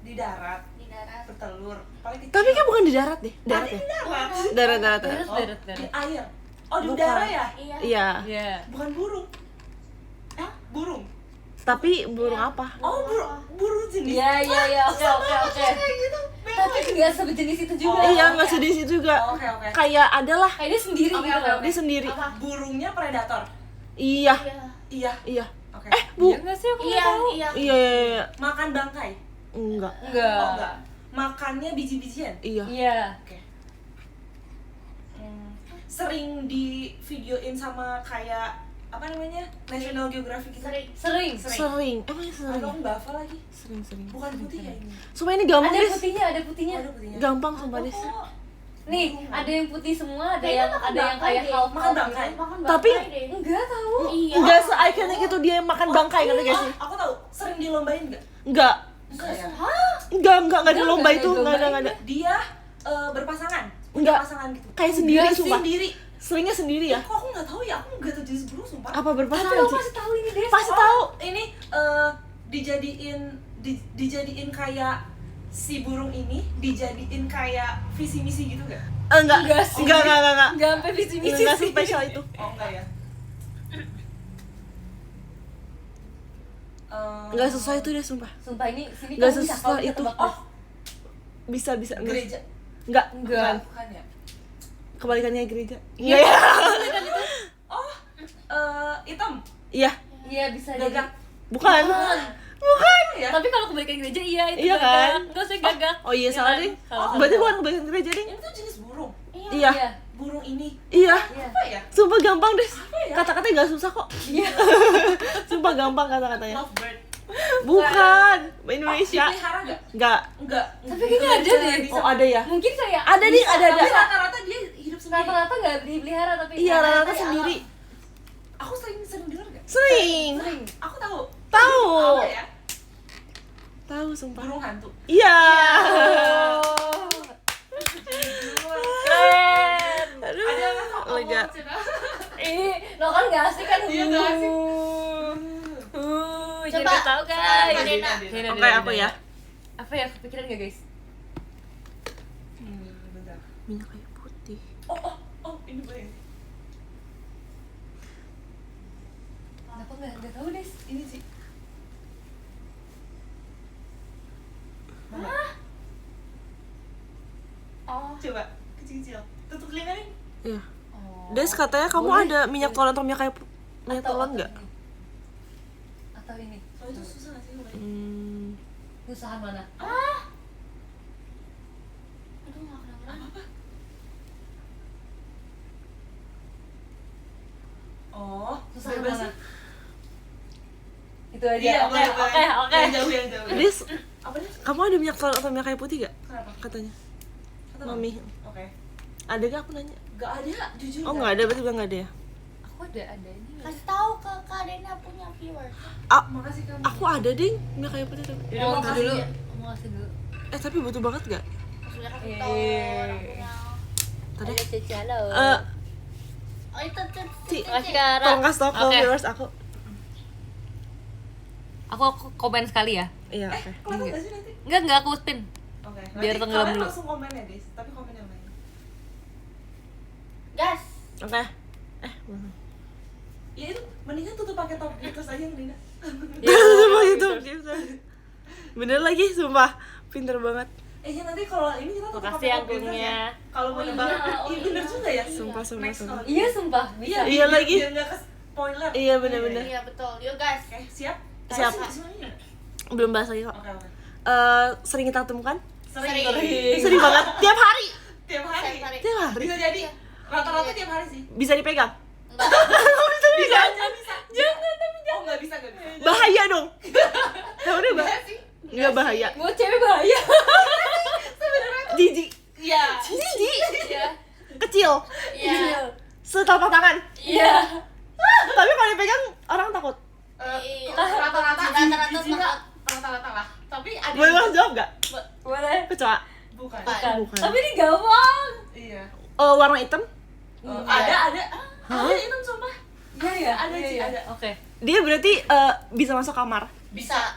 Di darat, Di darat. bertelur. Paling kecil. Tapi kan bukan di darat deh. Darat Ada ya? di darat. Darat. Darat, Oh, darat. di air. Oh, di Bukan. udara ya? Iya. Iya. Iya. Bukan burung. Burung. Tapi burung apa? Oh, burung jenis. Iya, oke. Kayak gitu. Tapi nggak sejenis itu juga. Oh, Iya, nggak sedih sih juga. Oke. Kayak ada lah. Kayak dia sendiri Oke, gitu oke, loh. oke. Dia sendiri. Apa? Burungnya predator. Iya. Iya. Iya. Iya. Oke. Bu. Iya nggak sih? Aku nggak Iya. tahu. Iya. Iya. Makan bangkai. Enggak. Enggak. Oh, enggak. Makannya biji-bijian. Iya. Iya. Oke. Sering di videoin sama kayak apa namanya? National Geographic gitu. Sering. Sering. Sering. Emang sering. Atau nggak hafal lagi? Sering. Bukan putih ya ini. Sumpah ini gampang Ada deh. putihnya, ada Oh, putihnya. ada putihnya. Gampang sumpah deh. Oh, Nih, ada yang putih semua, ada Kayaknya yang makan ada yang bangkai kayak deh. half Makan bangkai. Makan Tapi- bangkai deh. Enggak tahu. Iya. Enggak se-ikonik itu dia yang makan bangkai ngerti gak oh, sih? aku tahu. Sering dilombain nggak? Enggak. Enggak ya. Enggak ada lomba Enggak itu, ada enggak lomba ada. Dia berpasangan. Punya Enggak. pasangan gitu. Kayak sendiri sumpah. Sendiri. Seringnya sendiri ya. Kok aku nggak tahu ya? Aku nggak tahu jenis burung sumpah. Apa Tapi berpasangan lo sih? pasti tahu ini deh. Pasti tahu. Ini dijadiin kayak si burung ini dijadiin kayak visi misi gitu gak? Enggak. Enggak sih. Enggak. Enggak sampai visi-visi Enggak sih. spesial itu. Oh enggak ya? Enggak sesuai itu deh sumpah. Sumpah ini sini Enggak kamu bisa sesuai kalau kita itu. tebak Oh, Bisa. Enggak. gereja. Enggak. Enggak. Bukan ya? Kebalikannya gereja. Enggak ya? Oh, hitam. Iya. Iya bisa Gagak. Bukan. Bukan ya? Tapi kalau kebalikan gereja iya itu Iya gagak. kan? Enggak usah gagak. Oh iya salah kan? deh. Salah. Berarti bukan kebalikan gereja deh. Ini tuh jenis burung. Iya. Iya. Burung ini Iya. Iya. apa ya? Sumpah gampang deh. ya? Kata-katanya enggak susah kok. Iya. Sumpah gampang kata-katanya. Lovebird. Bukan. Indonesia. Dipelihara nggak? Enggak. Enggak. Tapi kayaknya ada deh. Oh ada ya? Mungkin kayak Ada nih, ada. Tapi rata-rata dia hidup sendiri. rata-rata nggak dipelihara tapi Iya rata-rata dari sendiri. Aku sering dengar nggak? Sering. sering. Aku tahu. Tahu. Apa ya? Tahu sumpah. Burung hantu. Iya. Keren. Aduh. Ada yang nggak tahu? Lega. Ini lo kan nggak asik kan? Iya, nggak asik. Jadi Coba, tahu sekarang guys. Dena. Oke, aku ya. Apa ya kepikiran nggak guys? Bentar. Minyak kayu putih. Oh, ini boleh. Kenapa nggak tahu deh? Ini sih. Oh. Coba kecil-kecil. Tutup telinga nih. Iya. Oh. Des katanya kamu Boleh. ada minyak telon atau minyak kayu minyak telon Atau nggak? ini. Atau ini? Soalnya itu susah nggak sih lu? Usaha mana? Aduh, nggak kedengeran. Apa? Oh, Susah bebas mana? sih. Itu aja. Iya, Oke, boleh, oke, boleh. oke. Yang jauh, yang jauh. Des, Apa nih? kamu ada minyak telon atau minyak kayu putih gak? Kenapa? Katanya. Kata Mami. Oke. Ada gak aku nanya? Gak ada, jujur. Oh nggak ada, berarti bilang nggak ada ya? Aku ada ini. Kasih tahu ke Kak Dena punya viewers. Makasih kamu. Aku ada ding minyak kayu putih tapi. Mau makasih dulu. ya. Mau kasih dulu. Tapi butuh banget gak? Sudah kasih Eh. tahu orang punya. Tadi. Halo Cici, halo. Oh itu Ci. Makasih Kak Ra. Tolong kasih tau ke Oke. viewers aku. Aku komen sekali ya. Iya, oke. Kelihatan nggak sih nanti? Enggak aku spin. Oke. Biar Nanti tenggelam kalian dulu. langsung komen ya guys, tapi komen yang lain. Gas. Oke. Ya itu mendingan tutup pakai top gitu aja Nina. Ya, Sumpah gitu. itu. Bener lagi, sumpah. Pinter banget. Ya nanti kalau ini kita tutup Makasih pakai top gitu anggungnya. ya. Kalau mau Oh nebak, iya, oh iya bener iya. juga ya. Sumpah, sumpah, Next sumpah. kalau Iya sumpah bisa. Iya lagi. Biar nggak ke spoiler. Iya, bener-bener. Iya betul. Yuk guys. Oke, siap? Siap. Semuanya? Belum bahas lagi kok. Oke, oke. Sering kita temukan? Sering. Sering banget. Tiap hari. Tiap hari. Setiap hari. Tiap hari. Bisa jadi rata-rata tiap hari sih. Bisa dipegang? Enggak. Bisa. Oh, nggak bisa, nggak bisa. Bahaya dong. Hewannya Bisa bahaya. sih. Nggak bahaya. Buat cewek bahaya. Jijik. Iya. Jijik. Iya. Kecil. Iya. Setelapak tangan. Iya. Tapi kalau dipegang orang takut. Iya. Rata-rata Rata-rata jijik mah. rata-rata lah. Tapi ada Boleh langsung jawab nggak? Boleh. Kecoa. bukan. Bukan. Bukan. Tapi ini gampang. Iya. Warna hitam. Ada. Ada itu sumpah. Iya ya. Ada sih, ada. Oke. Dia berarti bisa masuk kamar. Bisa.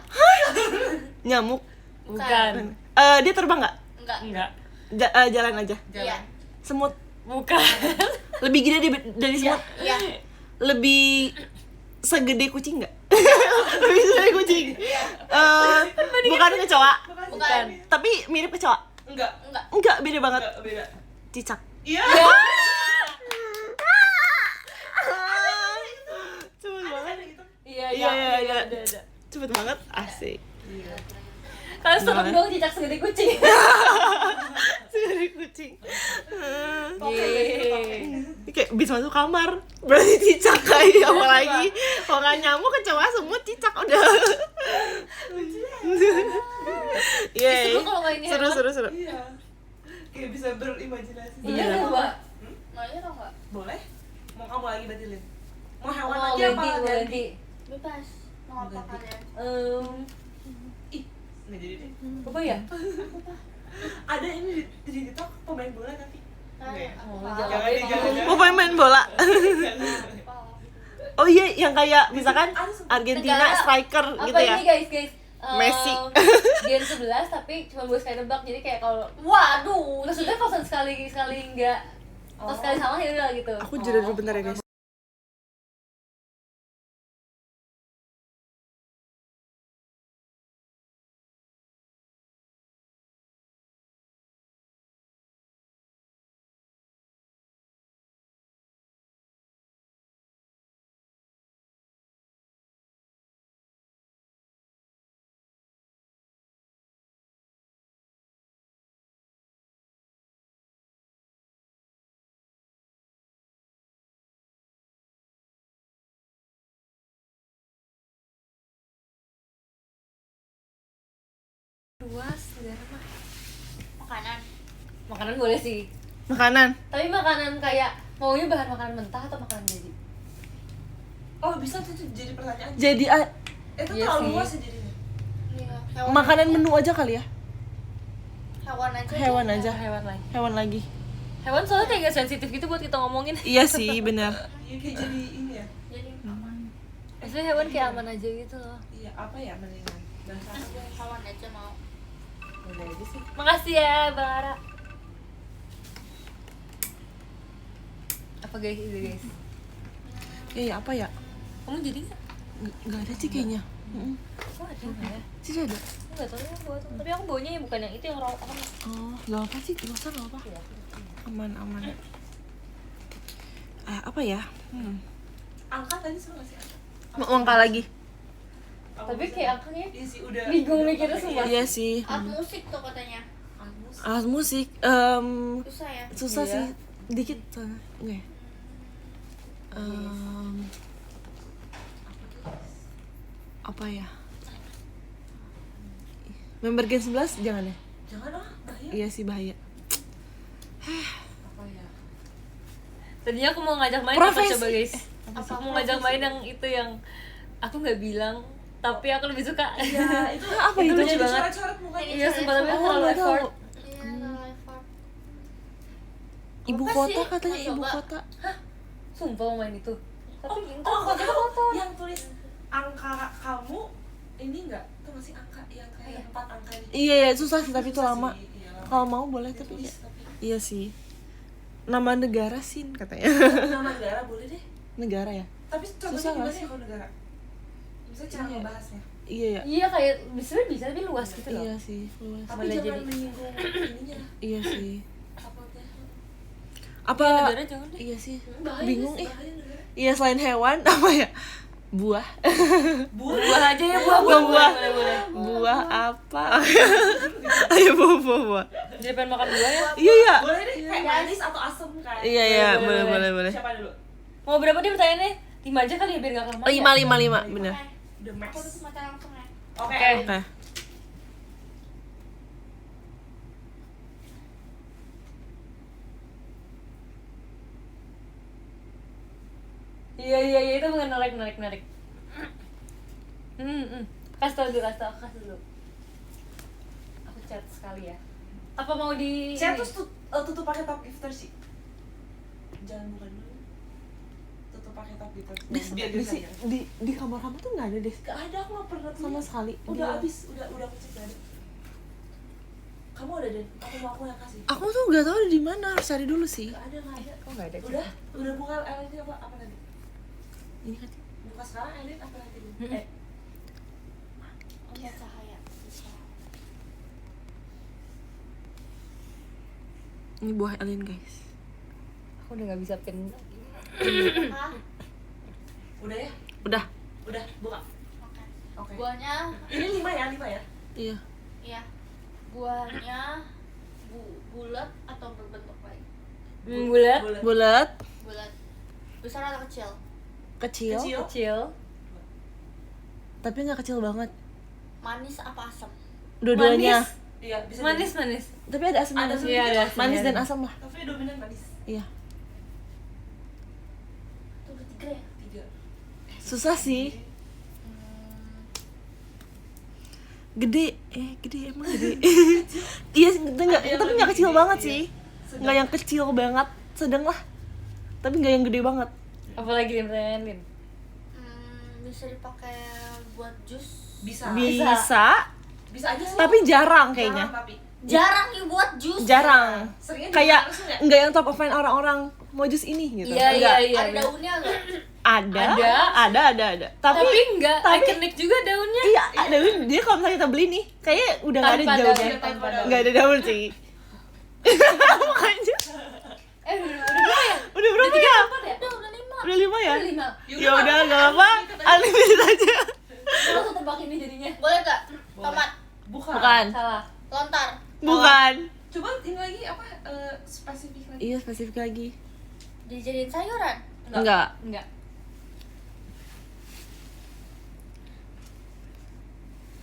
Nyamuk. Bukan. Dia terbang nggak? Enggak. Enggak. Jalan aja. Iya. Semut. Bukan. Lebih gede dari semut. Iya. Lebih segede kucing nggak? Lebih segede kucing. Bukan kecoa. Bukan. Tapi mirip kecoa. Enggak. Enggak. Enggak, beda banget. Enggak, beda. Cicak. Iya. Cepet banget. Iya Iya, iya, iya. ada. Cepet banget. Asik. Kalian serem Gimana? dong cicak segede kucing. Segede kucing. Yeay. Kayak bisa masuk kamar. Berarti cicak kayak apa lagi? Kalau nggak nyamuk, kecoa, semut, cicak udah. Iya. Seru kalau mainnya Seru, hewan. seru, seru. Iya. Kayak bisa berimajinasi. Iya, Iya. coba. Mau aja atau enggak? Boleh? Mau kamu lagi batilin? Mau hewan Mau aja ganti, apa? mau ganti. Bebas. Mau apa Ganti. kalian? Ih, nggak jadi deh. Apa ya? Ada ini di TikTok pemain bola tapi. Kalian Oh, apa? jangan. Jangan. Mau main bola. Apa? Oh iya, yang kayak misalkan Argentina Negara. striker Apa gitu ya. ini guys? Messi. Gen 11 tapi cuma buat sekali nebak. Jadi kayak kalau Waduh. maksudnya kalau sekali enggak kalau sekali salah ya udah gitu. Aku jeda dulu bentar ya, guys. Luas negara mah. Makanan. Makanan boleh sih. Makanan. Tapi makanan kayak maunya bahan makanan mentah atau makanan jadi? Oh, bisa tuh jadi pertanyaan. Jadi Itu Iya terlalu sih. luas ya jadinya. Iya. makanan menu aja kali ya. Hewan aja. Hewan aja. Hewan lagi. Hewan lagi. Hewan soalnya kayak gak sensitif gitu buat kita ngomongin. Iya sih, benar. Iya kayak jadi ini ya. Jadi aman. Maksudnya hewan kayak aman aja gitu loh. Iya, apa ya mendingan? Bahasa apa? Hewan aja mau. Udah aja sih. Makasih ya Bang Ara. Apa guys itu guys? Iya, apa ya? Kamu jadi nggak? Nggak ada sih kayaknya. Kok ada nggak ya? Sih ada. Aku nggak tahu yang buat. Tapi aku baunya yang bukan yang itu yang raw apa? Oh, nggak apa sih, nggak usah, nggak apa. Ya. Aman, aman. Apa ya? Angka tadi suruh nggak sih? Mau angka lagi. Tapi kayak angkanya Iya sih udah. bingung mikirnya semua. Iya sih. Alat musik tuh katanya. Angus. Alat musik, Susah ya. susah Iya. sih. Dikit soalnya. Enggak ya? Apa ya? Member Gen 11 jangan ya? Jangan ah, bahaya. Iya sih, bahaya. Apa ya? Tadinya aku mau ngajak main apa Profesi. coba guys? Apa Aku mau ngajak main yang itu yang aku nggak bilang tapi aku lebih suka. Iya, itu Apa itu? lucu banget. coret-coret mukanya. Iya, sumpah tapi aku Oh, terlalu nggak tahu. effort. Iya, terlalu effort. Ibu Apa kota sih? katanya, Mau ibu coba? kota. Sumpah mau main itu. Tapi Oh, kotor. yang tulis angka kamu ini enggak Itu masih angka yang kayak 4 angka nih. Iya, susah sih tapi itu Susah lama. sih, iya. Kalau mau boleh tapi Ditulis, ya. tapi Iya sih. Nama negara Sin katanya. nama negara boleh deh. Negara ya? Tapi contohnya Susah nggak gimana sih? ya kalau negara? Misalnya cara Iya. ngebahasnya. Iya ya. Iya kayak sebenarnya bisa tapi luas gitu loh. Iya sih, luas. Tapi Boleh jangan jadi. menyinggung ininya, Iya sih. uploadnya. Apa? Negara jangan deh. Iya sih. Bahaya Bingung sih, ih. bahaya negara. Iya selain hewan apa ya? Buah. Buah aja ya, buah. Buah. Boleh. Buah apa? Ayo buah. Jadi pengen makan buah ya? Iya ya. Boleh deh, kayak manis atau asem kan. Iya ya, Boleh, boleh. Siapa dulu? Mau berapa dia pertanyaannya? 5 aja kali ya biar gak kelamaan. 5 bener. Oke. The max. Aku tutup mata langsung ya. Oke. Oke. Oke. Iya itu menarik. Kasih tau dulu. Aku chat sekali ya. Apa mau di Saya tuh tutup pakai top gifter sih. Jangan bukan dulu. Tutup pakai top gifter. Biar dia saja. Di kamar kamu tuh nggak ada deh Gak ada, aku gak pernah sama punya. sekali. Udah Dia- habis, udah aku cek gak ada. Kamu ada dan aku yang kasih. Aku tuh nggak tahu di mana, harus cari dulu sih. Gak ada. Oh nggak ada. Udah buka LED apa nanti? Ini kan. Buka sekarang LED apa nanti dulu? Lihat cahaya. Ini buah alien guys. Aku udah nggak bisa pin. Hah? Udah ya? Udah. Udah, buka. Oke. Oke. Buahnya, Ini 5 ya? Iya. iya. Buahnya bulat atau berbentuk baik? Bulat. Bulat, Bulat. Besar atau kecil? kecil, Kecil. tapi nggak kecil banget. Manis apa asam? Dua-duanya. Manis. Iya, bisa Manis. Tapi ada asamnya. Ada sih. Iya, ada asamnya. Manis dan asam lah. jadi. Tapi dominan manis. Iya. Itu udah 3 ya? 3. Susah sih. Gede emang gede. Iya, tapi nggak kecil banget sih. Nggak yang kecil banget, sedang lah. Tapi nggak yang gede banget. Apalagi nih pertanyaan. Bisa dipakai buat jus. Bisa. Bisa, Bisa aja sih. tapi jarang kayaknya. Jarang, tapi Jarang nih buat jus. Jarang. seringnya Kayak langsung ya? nggak yang top of mind orang-orang mau jus ini gitu. Iya. Nggak. Ada daunnya nggak? Ada. Tapi enggak tapi- ikonik juga daunnya. Iya, ada. Dia kalau misalnya kita beli nih, kayaknya udah nggak ada Tanpa daunnya. daun, tanpa daun. Nggak ada daun sih. Makanya. Udah berapa ya? Udah berapa ya? Udah 5. Udah 5 ya? Udah 5. Ya udah nggak apa, unlimited aja. Langsung tebak ini jadinya. Boleh nggak? Tomat, Bukan. Salah. lontar. Bukan. Coba ini lagi apa spesifik lagi. Iya, spesifik lagi. Dijadiin sayuran. Enggak. Enggak.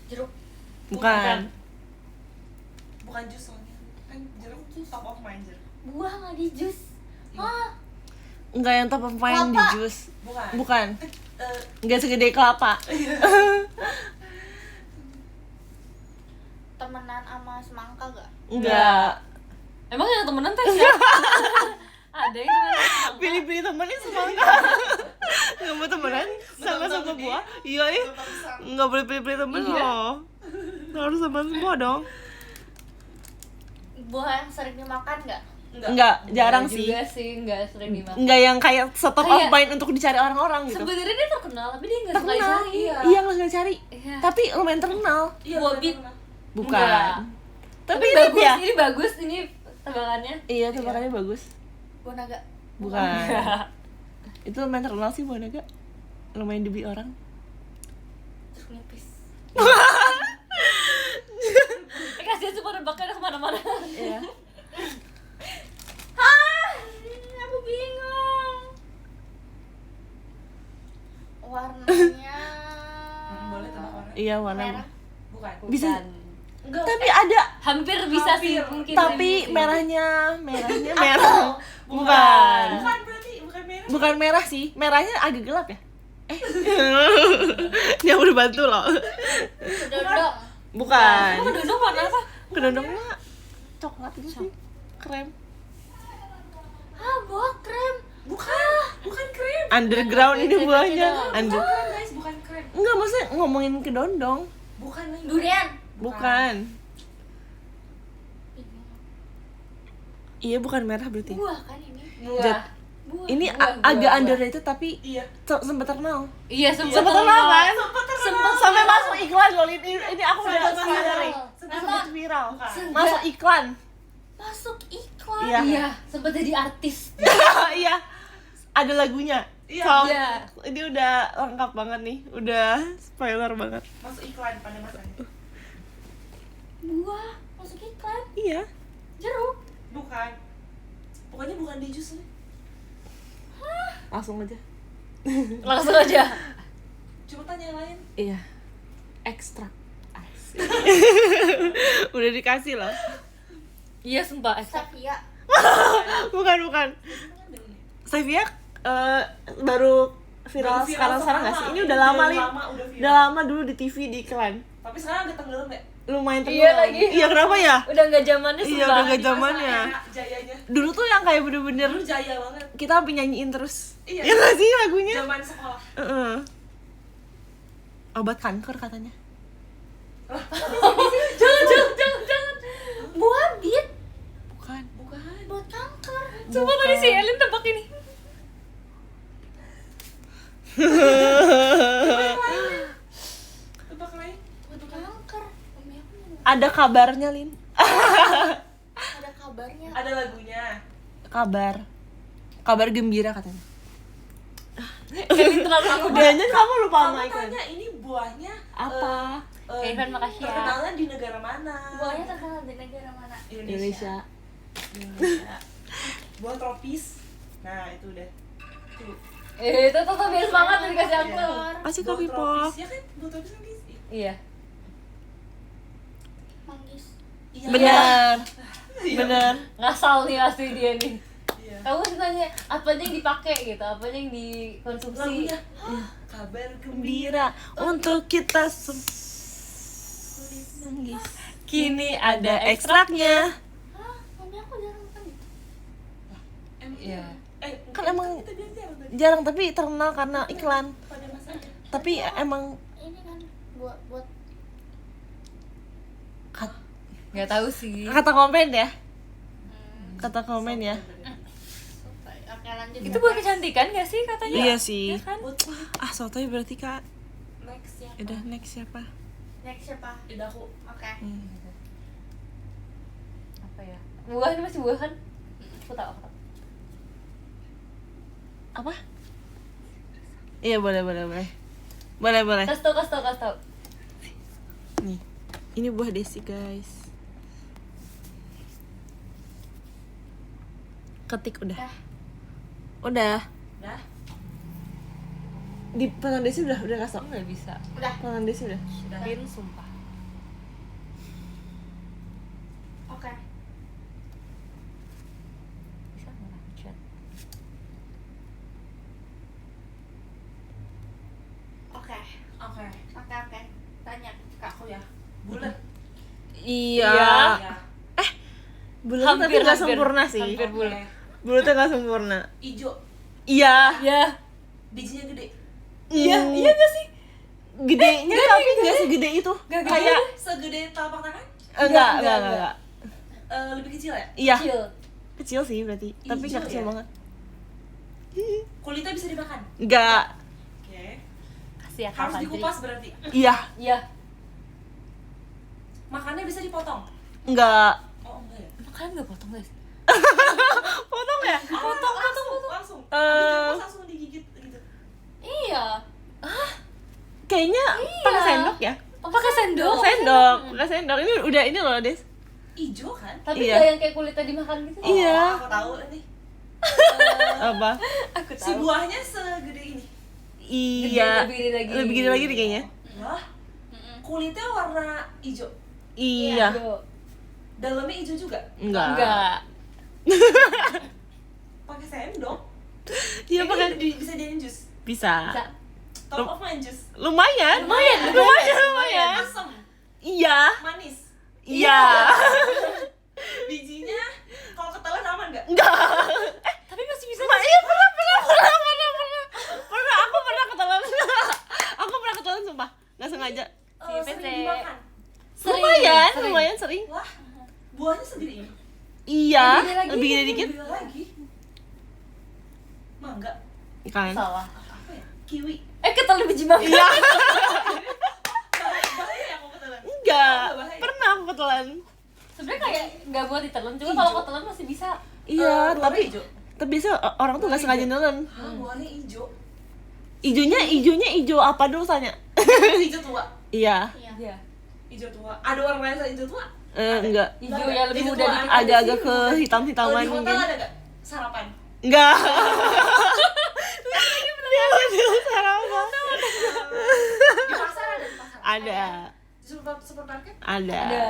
Jeruk. Bukan. Bukan jus soalnya. Kan jeruk top of mind jeruk. Buah nggak di jus. Hah? Enggak yang top of mind di Kelapa. jus. Bukan. Bukan. Eh, Enggak segede kelapa. Temenan sama semangka nggak? Enggak. Emang yang temenan teh siapa? Ada yang temenan. Pilih-pilih temennya semangka. Enggak mau temenan sama buah. Iya, enggak boleh pilih-pilih temen loh. Harus sama semua dong. Buah yang sering dimakan nggak? Enggak, jarang sih. Juga sih, enggak sering dimakan. Enggak yang kayak top of Kayak- mind untuk dicari orang-orang gitu. Sebenarnya dia terkenal, tapi dia enggak suka Terkenal. dicari. Iya, nggak cari. Iya. Tapi lumayan terkenal. Iya, Buah bener, bit. bener. Bukan. Enggak. Tapi Tapi ini bagus, ya. ini bagus, ini tebakannya. Iya, tebakannya bagus. Buah naga. Bukan. Itu lumayan terkenal sih buah naga. Lumayan dibeli orang. Jeruk nipis. Kasihan cuma nebaknya kemana-mana. Iya. Aku bingung. Warnanya. Boleh tebak warna? Iya, warna. Merah. Bukan. Bisa. Bukan. Enggak. Tapi ada. Hampir bisa sih, mungkin. Tapi sih. merah. Merah. Bukan. Bukan berarti, bukan merah. Bukan merah sih. Merahnya agak gelap ya? Dia udah bantu loh. Kedondong. Bukan. Kamu duduk warna apa? Kedondongnya coklat itu sih. Krem. Buah krem. Bukan krem. Underground ini buahnya. Beda. Under. Bukan krem guys, bukan krem. Enggak, maksudnya ngomongin kedondong. Bukan nih. Durian. Bukan. Iya, bukan merah berarti. Buah kan ini. Buah. Buah. Ini Buah, agak buah. underrated tapi Iya. sempat terkenal. Iya, Sempat terkenal kan? Sempat Sampai masuk iklan loh. Ini aku udah Sempat sadari. viral. Sempat viral. Bukan. Masuk iklan. Masuk iklan. Iya. Iya, sempat jadi artis. Iya. Ada lagunya. Iya. So, Iya. ini udah lengkap banget nih. Udah spoiler banget. Masuk iklan pada masanya. Buah. Masuk iklan. Iya. Jeruk. Bukan. Pokoknya bukan di jus nih. Langsung aja. Langsung aja. Coba tanya yang lain. Iya. Ekstrak. Udah dikasih loh. Iya, sumpah. Stevia. Bukan. Stevia baru viral sekarang nggak sih? Ini udah lama nih. Udah lama dulu di TV di iklan. Tapi sekarang agak tenggelam ya. Lumayan Iya tenggelam. lagi. Iya, kenapa ya? Udah nggak zamannya Iya, sumpah. udah nggak Di masa zamannya. era jayanya. Dulu tuh yang kayak bener-bener Dulu jaya banget. kita sampai nyanyiin terus. Iya. Ya nggak sih lagunya? Zaman sekolah. Heeh. Obat kanker katanya. Jangan. Buah bit. Bukan. Bukan. Buat kanker. Sumpah tadi si Ellen tebak ini. Tebak lain. Buat kanker. Mami aku nggak Ada kabarnya, Lin. ada kabarnya. Ada lagunya. Kabar gembira katanya. Kevin terlalu muda. Jangan kamu lupa sama Kamu iklan. tanya ini buahnya Apa? Kevin, makasih ya. Terkenalnya di negara mana? Buahnya terkenal di negara mana? Indonesia. Indonesia. Buah tropis. Nah, itu udah. Tuh. Tuh biar semangat tuh dikasih aku. Kasih Buah kopi pop. tropis ya kan? Buah tropis kan bisa. Iya. Manggis. Iya. Benar. Iya. Benar. Ngasal nih asli dia nih. Iya. Kamu sih tanya apa aja yang dipakai gitu, apa aja yang dikonsumsi. Lagunya. Kabar Gembira gembira. untuk kita Manggis. Kini ada ekstraknya. Hah? Mami aku jarang makan itu. Iya. Kan emang kita bilang jarang tadi jarang tapi terkenal karena iklan. pada masanya. Tapi emang Ini kan buat Nggak tahu sih. kata komen ya. Kata komen ya. Oke, lanjut. Itu buat kecantikan nggak sih katanya? Iya sih. Iya kan? Buat kulit. Sotoy berarti Kak. Next ya. Udah next siapa? Next siapa? Udah aku. Oke. Apa ya? Buah ini masih buah kan? Aku tahu. Apa? Iya, boleh. Boleh. Kasih tau. Nih. Ini buah desi, guys. Ketik udah. Udah. Udah. Di pelan desi udah kasih. Nggak bisa. Udah. Pelan desi udah. Lin sumpah. Oke. Bisa nggak lanjut? Oke. Oke. Tanya Kak. Aku ya. Bulat. Iya. Ya. Bulan tapi nggak sempurna sih. Hampir bulat. Bulatnya nggak sempurna. Ijo. Iya. Ya. Bijinya gede. Iya nggak sih? Gedenya tapi nggak segede itu. Nggak Kayak Segede telapak tangan? enggak. Lebih kecil ya? Iya. Kecil. Kecil sih berarti. Tapi nggak Hijau kecil ya? banget. Kulitnya bisa dimakan? Enggak. Oke. Kasih ya Kak Harus Fadri. dikupas berarti. Iya. Iya. Makannya bisa dipotong? Enggak. Oh enggak ya? Makan nggak potong guys? Potong ya? Potong langsung. Eh. Habis dikupas langsung digigit gitu. Iya. Kayaknya pakai sendok ya? Pakai sendok. Pakai sendok. Ini loh, Des. Ijo kan? Tapi Iya. nggak yang kayak kulitnya dimakan gitu. Iya. Aku tahu nih. Apa? Aku Si buahnya segede ini. Iya. Lebih gede lagi. Lebih gede lagi nih kayaknya. Wah. Kulitnya warna hijau. Iya. Dalamnya hijau juga. Enggak. Pakai sendok. Iya pakai. Bisa jadiin jus. Bisa. Bisa. Top of mind jus. Lumayan. Asam. Iya. Manis. Iya. Bijinya kalau ketelan aman nggak? Enggak. Tapi masih bisa. Iya pernah. Aku pernah ketelan. Aku pernah ketelan sumpah. Nggak sengaja. sering dimakan. lumayan sering. Wah, buahnya segede ini. Iya, Lebih gede lagi. lebih gede dikit Gede lagi. Mangga. kan. Salah. Apa ya? Kiwi. Ketel biji mangga. Iya, Bahaya ya kalau ketelan. enggak. Oh, bahaya. Pernah aku ketelan. Sebenarnya kayak nggak buat ditelan, cuma Hijau. kalau ketelan masih bisa. Iya, Warna tapi hijau. biasa orang tuh nggak sengaja nelen. Hah, buahnya hijau. Ijonya ijo apa dulu tanya? Hijau tua. Iya, Iya. Iya. Hijau tua. Ada warna lain selain hijau tua? enggak. Hijau yang lebih Hijau muda tua, dikit. ada Agak-agak sih, ke bukan. hitam-hitaman Di hotel mungkin. ada nggak sarapan? Enggak. Dia udah sarapan. Di pasar ada di pasar. Ada, Di supermarket ada. Ada.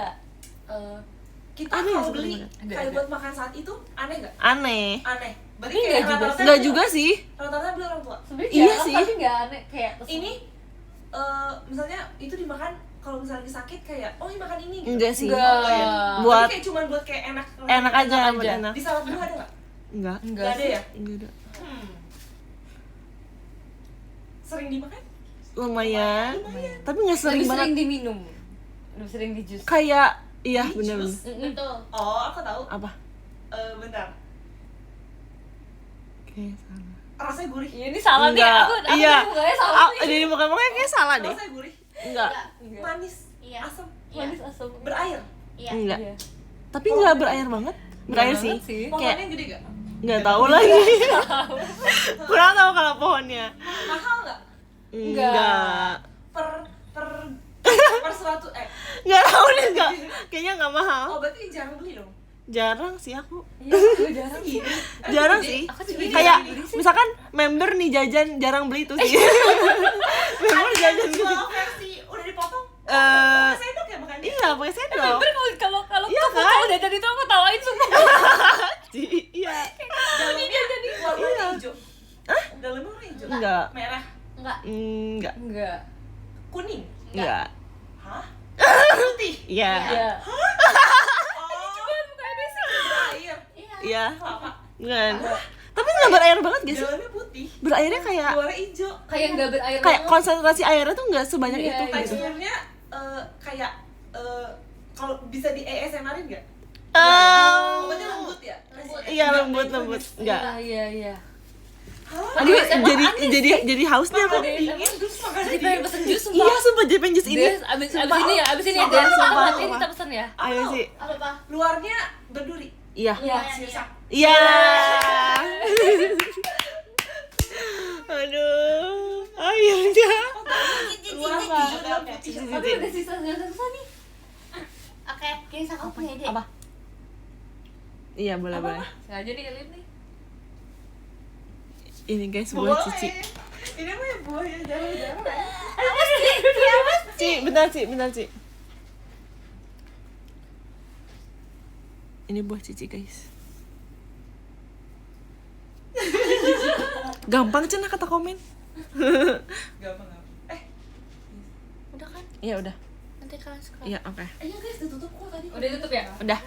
kita Ada ya kalau beli supermarket? Ada, kayak ada. buat makan saat itu aneh nggak? Aneh. Aneh. Berarti Ini kayak nggak juga rata-rata Enggak beli- juga sih. Rata-rata beli orang tua. Sebenarnya Iya jarang, sih. tapi nggak aneh kayak Ini misalnya itu dimakan kalau misalnya lagi sakit kayak oh ini makan ini gitu. Enggak sih. Enggak. Oh, iya. Buat- Tapi kayak cuman buat kayak enak Enak aja, Enak buat aja. enak. Di salad buah ada nggak? Enggak. enggak Nggak ada sih. ya? Enggak ada. Sering dimakan? Lumayan. Lumayan. Tapi nggak Lebih sering sering banget. diminum, lebih sering di jus. Kayak iya Di bener. jus. Betul. Oh aku tahu. Apa? Bentar. Kayak salah. Rasanya gurih. Iya, ini salah nih. Enggak. Aku Iya. mukanya salah Ah, nih. Dari muka-mukanya kayak salah deh. Rasanya gurih. Enggak. Enggak. Manis. Iya. Asam. Iya. Manis asam. Berair. Iya. Enggak. Iya. Tapi enggak berair banget. Berair Banget sih. sih. Pohonnya gede gak? Enggak tahu lagi. Kurang tahu kalau pohonnya. Mahal nggak? Enggak. Per 100 Enggak tahu deh enggak. Kayaknya enggak mahal. Oh berarti jarang beli dong? Jarang sih aku. Iya, gue jarang sih. Jarang Gede. sih. Aku juga Kayak jarang beli sih. misalkan member nih jajan jarang beli itu sih. Member jajan gitu. Jual versi udah dipotong? Eh, Pakai sendok ya makannya? iya pakai sendok. Member kalau Iya kamu kan? tahu jajan itu aku tawain semua. Iya. Dalamnya warnanya Iya. hijau. Dalamnya warna hijau? Enggak. Merah? Enggak. Enggak. Enggak. Kuning? Enggak. Hah? Putih? Iya. Iya. Oh, berair? Iya. Iya. Kelapa? Enggak. Tapi enggak berair banget gak sih? Dalamnya putih? Berairnya kayak Luarnya hijau? Kayak enggak berair kayak banget. konsentrasi airnya tuh enggak sebanyak Iya, itu iya. gitu. Teksturnya kayak kalau bisa di ASMR-in nggak? Oh, Berarti lembut ya? iya lembut. Enggak. Iya, iya. Hah? Aduh, jadi haus nih aku. Makan dingin terus makannya Jadi pengen dingin. pesen jus sumpah. Iya, sumpah jadi pengen jus ini. Des, abis ini ya, abis ini ya, Sumpah, Dan. sumpah, Ini sumpah. kita pesen ya. Ayo sih. Apa? Luarnya berduri. Iya. Iya. Sirsak. Iya. Aduh. Akhirnya. Luar hijau dalam putih. Tapi udah sisa nih. Oke, kisah kamu punya ide. Apa? Iya, boleh. Sengaja nih Elin nih. Ini guys buah Boleh. cici. Ini mah ya buah ya jarang-jarang. Ci, bentar Ci. Ini buah cici guys. Gampang Cina kata komen. Gampang. Udah kan? Iya udah. Nanti kalian scroll. Iya oke. Iya guys, ditutup kok tadi. Udah tutup ya? Udah.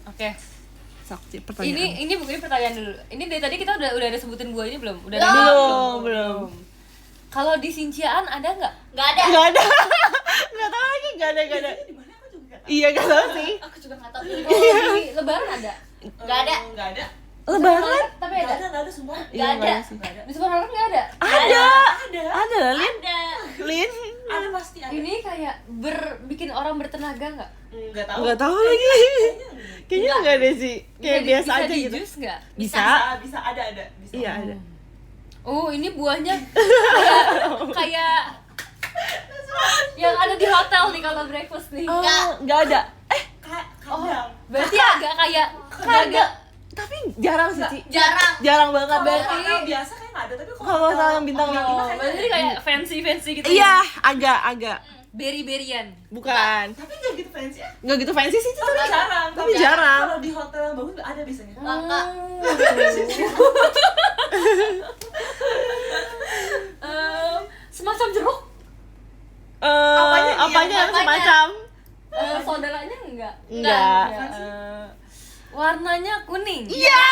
Oke. Sok Ci pertanyaan. Ini mungkin pertanyaan dulu. Ini dari tadi kita udah ada sebutin buah ini belum? Udah Belum. ada? Belum. Kalau di Sinciaan ada nggak? Enggak ada. Enggak ada. Enggak tahu lagi, enggak ada. Di mana aku juga nggak tahu. Iya, enggak tahu sih. Aku juga enggak tahu. Kalau di Lebaran ada? Enggak ada. Nggak ada. Lebaran? Tapi Nggak ada. ada semua. Iya, ada. enggak sih. Nggak ada. Di Supermarket nggak ada? Ada. Ada. Ada lah, Lin. Ada. Lin. Ada pasti ada. Ini kayak bikin orang bertenaga nggak? Nggak tahu. Enggak tahu lagi. Kayaknya enggak ada sih. Kayak biasa aja di gitu. jus nggak? Bisa. Bisa ada. Bisa. Iya, ada. Oh, ini buahnya kayak yang ada di hotel nih kalau breakfast nih. Oh, enggak ada. Kayak Oh, kandang. berarti agak kayak Kagak. Tapi jarang sih, Ci. Jarang. Jarang banget. Kalau Berarti- hotel biasa kayak nggak ada, tapi Kalau hotel yang bintang Oh, lima. berarti kayak fancy gitu. Iya, agak. Berry-berryan. Bukan. Tapi nggak gitu fancy ya. Enggak gitu fancy sih, Ci. Tapi jarang. Tapi jarang. Kalau di hotel yang bagus ada biasanya. Langka. Semacam jeruk. Apanya yang Apanya? semacam? Saudaranya enggak? Enggak. Warnanya kuning. Iya.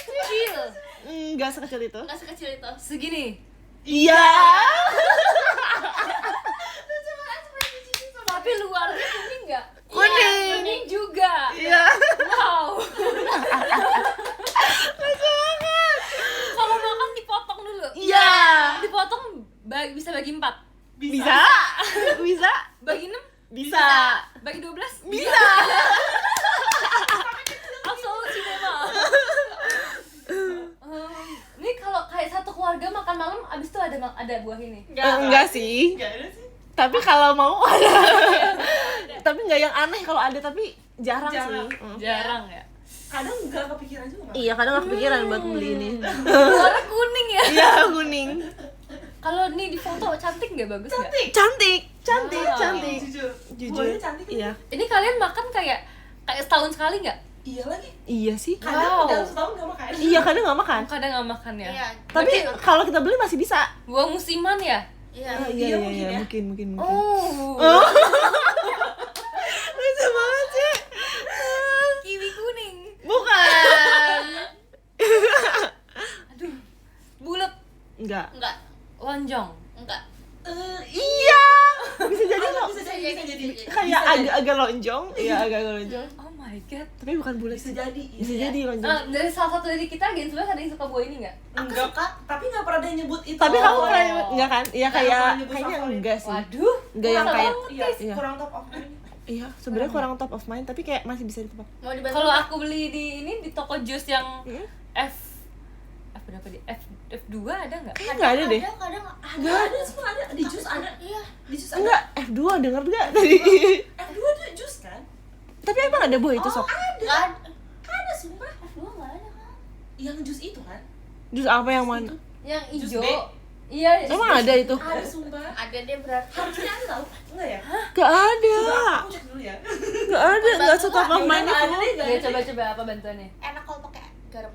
Kecil. Enggak sekecil itu. Enggak sekecil itu. Segini. Iya. Tapi luarnya kuning nggak? Kuning. Iya, kuning juga. Iya. Wow. Kalau makan dipotong dulu. Iya. Dipotong bisa bagi 4. Bisa. Bisa. Bagi 6? Bisa. Bagi 12? Bisa. Absolut cinema. Ini kalau kayak satu keluarga makan malam abis itu ada buah ini. Enggak sih. Nggak ada sih. Tapi kalau mau ada. Tapi nggak yang aneh kalau ada, tapi jarang Jarang. sih. Jarang ya. Kadang nggak kepikiran juga nggak? Iya, kadang nggak kepikiran buat beli ini. Warna kuning ya. Iya, kuning. Kalau nih di foto cantik nggak, bagus nggak? Cantik, cantik, Wow. cantik. Jujur. Jujur. Buahnya cantik kan? Iya. Ini kalian makan kayak setahun sekali nggak? Iya lagi. Iya sih. Wow. Kadang dalam setahun nggak makan. Iya, kadang nggak makan. Kadang nggak makan ya. Iya. Tapi kalau kita beli masih bisa. Buah musiman ya. Iya. Iya, mungkin ya. mungkin. Oh. Lucu banget sih. Kiwi kuning. Bukan. Aduh. Bulat. Enggak. Enggak. Lonjong. Enggak. Iya. Bisa jadi loh. Bisa jadi, bisa jadi. Kayak agak lonjong. Iya, agak lonjong. Oh my god. Tapi bukan bulat. Bisa jadi. Bisa iya. jadi lonjong. Dari salah satu dari kita Gen 11 ada yang suka buah ini nggak? Aku Enggak, suka. tapi nggak pernah ada yang nyebut itu. Tapi kamu Oh. pernah enggak kan? Iya, Nggak pernah kayak nyebut kayaknya favorit. enggak sih. Waduh. Enggak yang masa kayak banget, Iya, guys. Iya. kurang top of mind. Iya, sebenarnya kurang top of mind, tapi kayak masih bisa ditebak. Mau dibantu? Kalau aku beli di ini di toko jus yang Hmm? F berapa di F2 ada nggak? Kayaknya enggak ada deh. Kadang Nggak ada, semua ada. Di jus ada. iya. Di jus ada. Enggak, F2 denger enggak tadi? F2 tuh jus kan? Tapi emang ada buah itu sok. Enggak ada. Ada, sumpah. F2 enggak ada kan? Yang jus itu kan? Jus apa yang mana? Yang Jus hijau. B. Iya. Emang ada itu? Ada, sumpah. Ada deh berarti. Harusnya ada tau? Enggak ya? Enggak ada. Coba aku cek dulu ya. Enggak ada, enggak Bantu setop lah, of mind Nggak itu. ada deh, nggak Ya ada. coba apa bantuannya? Enak kalau pakai garam.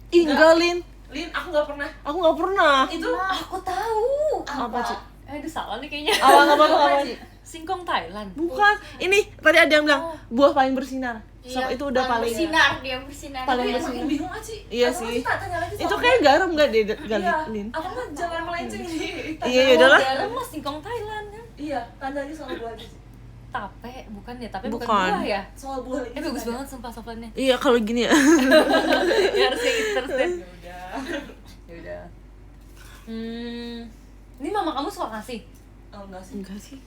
Ih, enggak, Lin. Lin, aku nggak pernah. Aku enggak pernah. Itu Aku tahu. Apa, Ci? Aduh salah nih kayaknya. Apa, apa? Ci? Singkong Thailand. Bukan. Ini tadi ada yang bilang buah paling bersinar. Sok Iya, itu udah paling. bersinar, dia bersinar. Paling tapi bersinar. makin bingung aja. Iya Aku sih. nanti tak tanya lagi Itu soal- kayak garam enggak deh, Iya, Lin? aku mah jangan melenceng nih. Iya, yaudahlah. Garam mah singkong Thailand kan. Iya, tanya lagi soal buah aja. Tape bukan ya? Tape bukan Bukan. buah ya? Soal buah lagi. Bagus tanya. banget sumpah soflannya. Iya, kalau gini ya. Ya harus kayak gitu terus deh. Ya udah. Ya udah. Ini mama kamu suka ngasih. Oh, enggak sih. Enggak sih.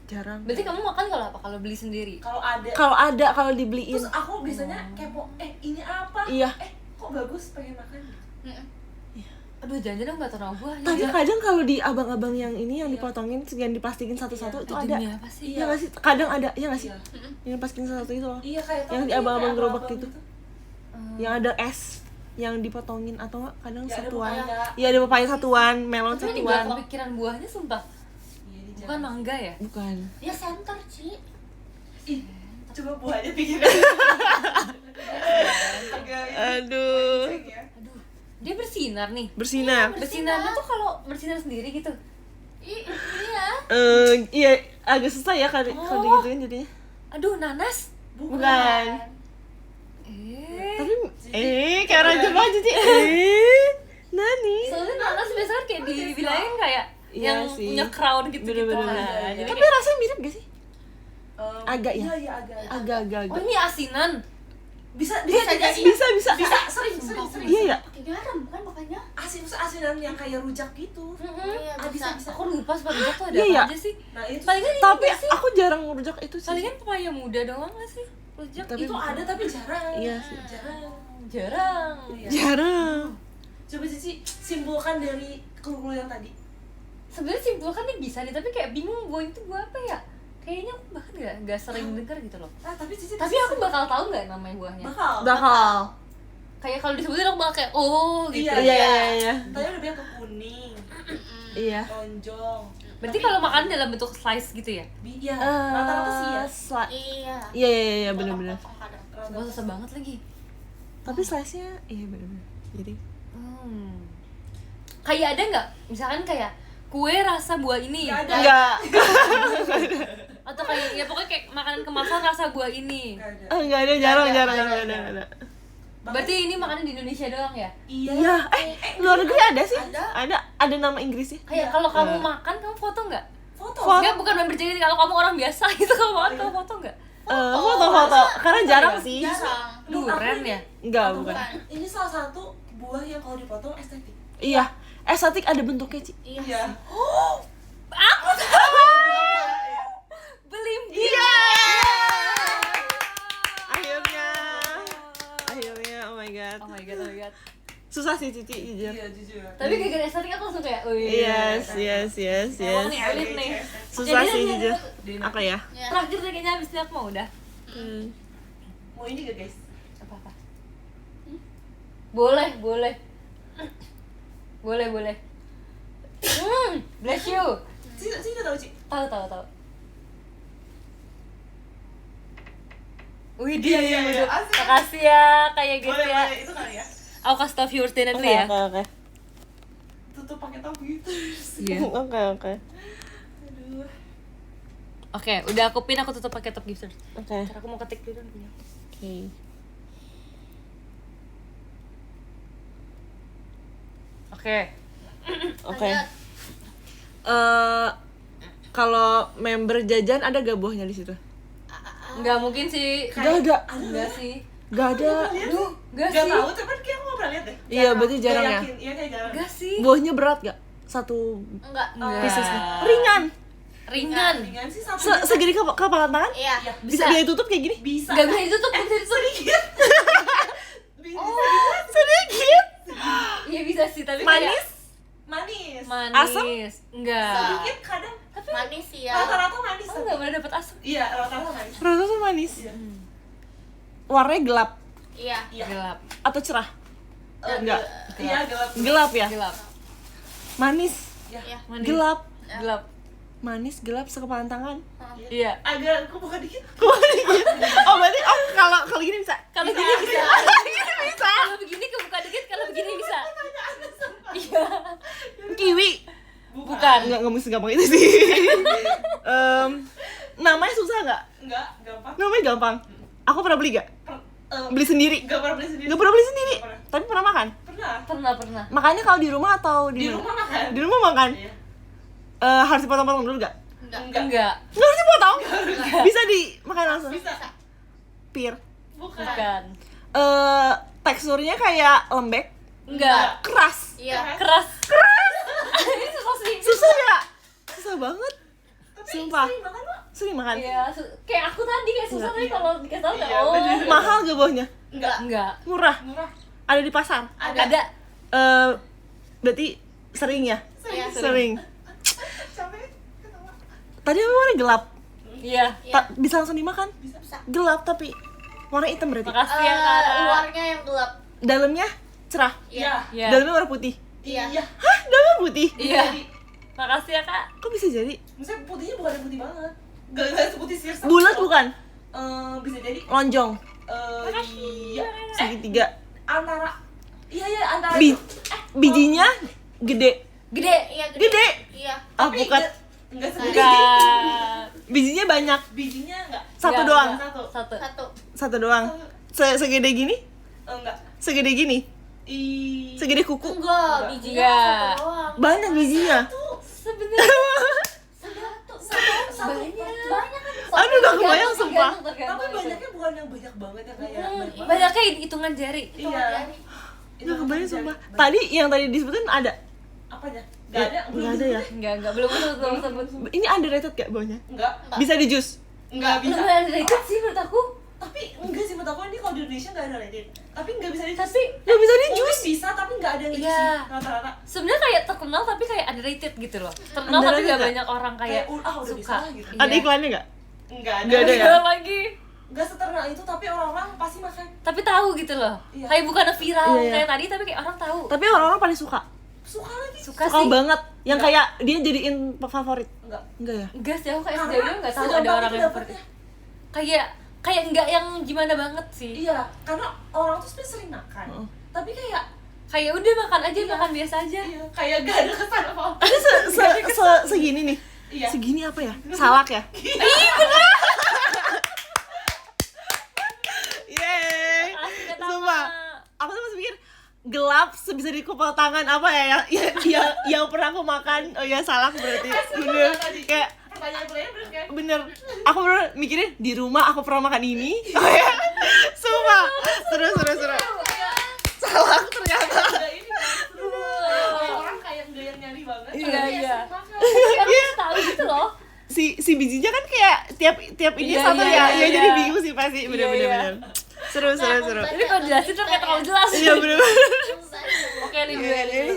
Jarang. Berarti kamu makan kalau apa? Kalau beli sendiri. Kalau ada, Kalau dibeliin. terus aku biasanya kepo, ini apa? Iya. Kok bagus, pengen makan. Mm-mm. Aduh, jangan-jangan nggak tahu buahnya. Tapi kadang kalau di abang-abang yang ini yang dipotongin, yang diplastikin satu-satu itu ada. Demi apa sih? Iya nggak sih? Kadang ada, iya nggak sih? Iya. Yang diplastikin satu itu loh. Iya, kayak Yang di kayak abang-abang gerobak abang-abang gitu. Yang ada es yang dipotongin atau nggak kadang Ya, ada satuan. papaya. Iya, ada papaya satuan, melon Tapi ini satuan. gak kepikiran buahnya sumpah. Iya, di Bukan jalan. mangga ya? Bukan. Ya center, Ci. Ih, coba buahnya pikiran. Aduh. Aduh, dia bersinar nih. Bersinar. Bersinarnya tuh kalau bersinar sendiri gitu. Iya. Iya, agak susah ya kalau kalau Oh. digituin jadinya. Aduh, nanas. Bukan. Tapi kayak raja baju sih. Nani. Soalnya nanas biasanya kan kayak dibilangin kayak Iya yang sih. punya crown gitu-gitu. Bener-bener. Nah, jadi Tapi kayak, rasanya mirip gak sih? Agak ya? Iya, iya, agak. Agak. oh ini asinan. Bisa Bisa jadi. jadi. Bisa. Bisa, sering. Iya ya. Pakai garam kan makanya. Asinan yang kayak rujak gitu. Iya, bisa. Aku lupa sebagai rujak tuh ada Iya, apa iya. aja sih? Nah, itu Palingan ini Tapi nggak sih? aku jarang ngerujak itu sih. Palingan pepaya muda doang gak sih? Rujak Tapi itu ada tapi jarang. Iya sih. Jarang. jarang. Iya. Jarang. Coba Cici simpulkan dari clue yang tadi. Sebenarnya simpulkan nih bisa nih, tapi kayak bingung buah itu buah apa ya? Kayaknya aku bahkan gak sering denger gitu loh. Ah, tapi Cici Tapi aku bakal tahu nggak namanya buahnya? Bakal. Kayak kalau disebutin aku bakal kayak oh gitu. Iya. Tadi udah bilang ke kuning, Iya. lonjong. Berarti kalau makan dalam bentuk slice gitu ya? Iya, rata-rata sih ya. Iya. Iya, bener-bener. Potong kadang. Sumpah susah banget lagi. Tapi slice-nya iya bener-bener. Jadi Kayak ada nggak? Misalkan kayak kue rasa buah ini. Nggak ada. enggak. Atau kayak ya pokoknya kayak makanan kemasan rasa buah ini. Nggak ada. Enggak ada, jarang. Nggak ada. Nggak ada. Berarti ini makanan di Indonesia doang ya? Iya, luar negeri ada sih. Ada. Ada nama Inggrisnya. Kayak kalau kamu makan, kamu foto nggak? Foto. Enggak, bukan member jadi kalau kamu orang biasa gitu kamu makan, kamu foto nggak? Foto-foto, karena jarang sih. Jarang. Duren ya? Enggak, bukan. Bukan. Ini salah satu buah yang kalau dipotong estetik. Iya, estetik ada bentuknya, Ci. Iya. Belimbing. Iya. Akhirnya, oh my god. Oh my god. Susah sih Cici, jujur. Iya, jujur. Tapi gara-gara estetik aku langsung kayak, Yes. Emang nih elit nih. Susah Jadi, sih jadi, jujur. jadi. Apa ya? Ya. Terakhir deh kayaknya habis ini aku mau udah. Mau ini gak guys? Apa-apa. Boleh. Boleh. Bless you. Sini gak tau Ci? Tahu. Wih, Iya, asik. makasih ya, kayak gitu Boleh, ya. itu kali ya. Aku kasih tau viewers Dena dulu ya. Oke. Tutup pakai topi gitu. Iya. Oke. Aduh. Oke, udah aku pin, aku tutup pakai top gifter. Oke. Ntar aku mau ketik dulu punya. Oke. Lanjut. Kalau member jajan ada gak buahnya di situ? Enggak mungkin sih. Gak ada. Enggak sih. Gak ada. Aduh, enggak Gak sih. tahu, tapi kayak aku gak pernah lihat deh. Iya, berarti jarang Gak ya. yakin. Iya, kayak jarang. Enggak sih. Buahnya berat gak? Satu Enggak. piecesnya. Ringan. Ringan. Ringan sih satu. Segini kepalan tangan? Iya. Iya, Bisa dia tutup kayak gini? bisa. Enggak bisa ditutup, enggak bisa ditutup. Sedikit. Bisa. Sedikit. Iya bisa sih, tapi Manis? Manis. manis. Asam? Enggak. Sedikit kadang. Manis sih ya. Rata-rata manis. Aku enggak pernah dapet asam. Iya, rata-rata manis. Rasa manis. Iya. Warnanya gelap Iya. Iya. Gelap. atau cerah? Enggak. Iya, gelap. Gelap ya? Gelap. Manis. Iya. Manis. Gelap. Gelap. Manis, gelap, sekepalan tangan. Iya. Agak kebuka dikit. Oh berarti kalau gini bisa. Kalau gini bisa. Bisa. Kalau begini kebuka dikit, kalau begini bisa. Iya. Kiwi. Bukan. Nggak mesti gampang itu sih. Namanya susah nggak? Enggak, gampang. Namanya gampang. Aku pernah beli gak? Beli sendiri. Enggak pernah beli sendiri. Nggak pernah beli sendiri. Nggak pernah. Tapi pernah makan. Pernah. Pernah. Makannya kalau di rumah atau Di mana? rumah makan. Di rumah makan. Iya. Harus dipotong-potong dulu gak? Enggak. Enggak. Nggak harus dipotong. Bisa dimakan langsung. Bisa. Pir. Bukan. Bukan. Teksturnya kayak lembek, Enggak. keras. Iya. Keras. Ini susah sih. Susah ya? Susah banget. Tapi Sumpah. sering makan kok. Sering makan. Iya, kayak aku tadi kayak susah Enggak. tapi kalau dikasih tahu Iya, enggak. Oh. bener. Mahal gak buahnya? Enggak. Enggak. Murah. Murah. Ada di pasar. Ada. Berarti sering ya? Iya. Sering. Sampai ketawa. Tadi warna gelap. Iya. Iya. Bisa langsung dimakan? Bisa. Gelap tapi warna hitam berarti. Makasih ya, Kak. Luarnya yang gelap. Dalamnya cerah. Iya. Iya. Dalamnya warna putih. Iya. Iya. Hah? Dalamnya putih? Iya. Jadi, Makasih ya, Kak. Kok bisa jadi? maksudnya putihnya bukan yang putih banget. Enggak seputih sirsa. Bulat bukan? Bisa jadi. Lonjong. Iya. Segitiga. Antara. Iya, antara. Bijinya gede. Gede. Iya. Gede. Iya. Ah, bukan. Enggak segede. Enggak. Bijinya banyak. Bijinya enggak. Satu Enggak, doang. enggak. Satu. Satu. Satu doang. Segede gini? Enggak. Segede gini? Segede kuku? Enggak, bijinya Enggak. satu doang. Banyak bijinya. Sebenarnya Satu. Banyak kan. Aduh, gak kebayang sumpah. Tapi banyaknya bukan yang banyak banget ya kayak. banyak banget. Banyaknya hitungan jari. Iya. Itu Gak kebayang jari. sumpah. Tadi yang tadi disebutin ada? Apanya? Enggak ada. Nggak ada ya? Enggak, belum sebut. Ini underrated gak bawahnya? Enggak. Bisa di jus? Enggak bisa. Lumayan rated sih menurut aku. Tapi enggak sih, menurut aku ini kalau di Indonesia enggak ada rated. Tapi enggak bisa di Tapi Gak bisa di Mungkin jus? bisa tapi enggak ada yang Iya. isi rata-rata. sebenarnya kayak terkenal tapi kayak underrated gitu loh. Terkenal tapi Underrated gak nggak? banyak orang kayak Udah bisa suka. lah gitu. Iya. Ada iklannya gak? Enggak ada. Nggak ada ya? Ada lagi. Enggak seterkenal itu tapi orang-orang pasti makan. Tapi tahu gitu loh. Iya. Kayak bukan viral Iya, iya. kayak tadi tapi kayak orang tahu. Tapi orang-orang paling suka. Suka lagi. Suka Suka sih. banget. Yang kayak dia jadiin favorit. Enggak. Enggak ya? Enggak sih, aku kayak Karena sejauh ini nggak tahu ada segampang orang itu yang dapetnya. kayak nggak yang gimana banget sih. Iya, karena orang tuh sebenarnya sering makan. Heeh. Tapi kayak Kayak udah makan aja, Iya. makan biasa aja. iya, kayak gak ada kesan apa-apa. Ini segini nih. Iya. Segini apa ya? Salak ya? Yeay. Asli kata Sumpah. gelap sebisa dikumpul tangan apa yang pernah aku makan. Oh ya salah berarti. Bener kayak Pertanyaan kuliah bener kan? bener aku bener mikirin di rumah aku pernah makan ini. Oh ya sumpah seru salah ternyata. Ada ini kan, seru. Orang kayak gak yang nyari banget. Iya. Tapi aku tahu gitu loh. Si bijinya kan kayak tiap ini Iya, satu iya, ya iya. jadi bingung sih pasti Iya, iya. bener seru Tapi kalau jelasin tuh kayak terlalu jelas. iya bener Oke, Lin.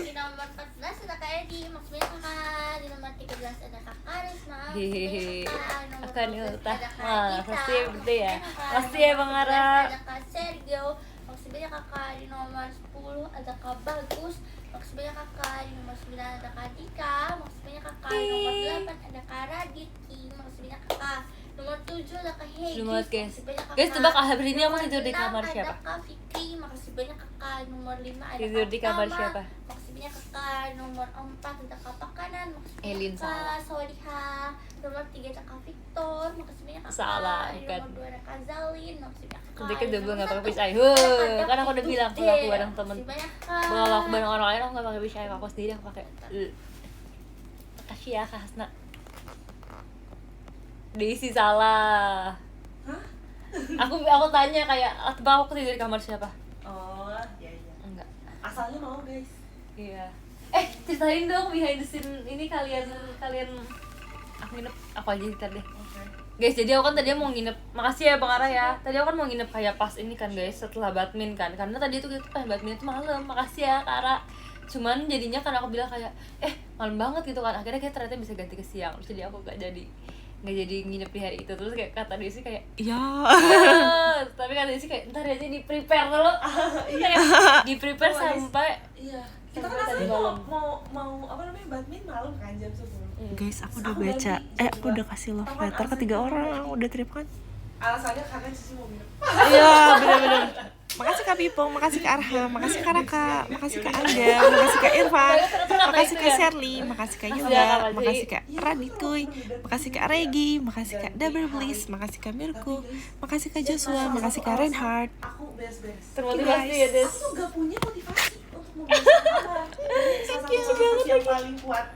Di nomor 14 ada Kak Edi, maksudnya Kakak. Di nomor 13 ada Kak Karisma. Hehehe. Nomor Akan 12 utah. ada Kak Wah, Gita. pasti begitu ya. Maksudnya Pasti Kakak. ya, Bang Nomor Ara. 11 ada Kak Sergio. Maksudnya Kakak. Di nomor 10 ada Kak Bagus. Maksudnya Kakak. Di nomor 9 ada Kak Dika. Maksudnya Kakak. Di nomor 8 ada Kak Radit. Maksudnya Kakak. Nomor 7 ada Kak Hegi. Seru banget, guys. Makasih banyak, Kakak. Guys, tebak hari ini aku Nomor tidur di 6 kamar siapa? Ada Kak Fikri. Makasih banyak Kakak. Nomor 5 ada Tidur Kak di kamar Tama. siapa? Makasih banyak Kakak. Nomor 4 ada Kak Pakanan. Makasih banyak Elin, Kak salah. Soliha. Nomor 3 ada Kak Victor. Makasih banyak Kakak. Salah, Di bukan. Nomor 2 ada Kak Zalin. Makasih banyak Kakak. Nanti kan Di double nomor nggak pakai 1 pisah. ada Kan aku udah Kak bilang kalau aku bareng temen. Makasih banyak Kak. Kalau aku bareng orang lain aku nggak pakai pisah, aku sendiri aku pakai. Makasih ya Kak Hasna. Daisy salah. Hah? Aku tanya kayak, tebak aku tidur di kamar siapa? Oh, iya. Enggak. Asalnya mau guys. Iya. Ceritain dong behind the scene ini kalian aku nginep, aku aja ntar deh. Oke. Guys, jadi aku kan tadi mau nginep. Makasih ya Bang Ara ya. Tadi aku kan mau nginep kayak pas ini kan guys, setelah badminton kan. Karena tadi tuh kita pengen badminton itu malam. Makasih ya Kak Ara. Cuman jadinya kan aku bilang kayak malam banget gitu kan. Akhirnya kayak ternyata bisa ganti ke siang. Terus jadi aku nggak jadi nginep di hari itu. Terus kayak kata Desi kayak ya tapi kata Desi kayak ntar aja di prepare dulu. Kayak di prepare Oh, guys. sampai Iya. Kita kan Sampai tadi asalnya malam. mau apa namanya badminton malam kan jam 10. guys aku udah Aku baca ganti, aku udah kasih love letter ke 3 orang udah terima kan. Alasannya kakak Cici mau minum. Iya bener makasih Kak Pipong, makasih Kak Arham, makasih Kak Raka, makasih Kak Angga, makasih Kak Irfan, makasih Kak Shirley, makasih Kak Yoga, makasih Kak Radikuy, makasih Kak Regi, makasih Kak Double Bliss, makasih Kak Mirko, makasih Kak Joshua, makasih Kak Reinhardt. Aku beres-beres. termotivasi ya Des. Aku tuh gak punya motivasi untuk membantu apa. Salah satu motivasi yang paling kuat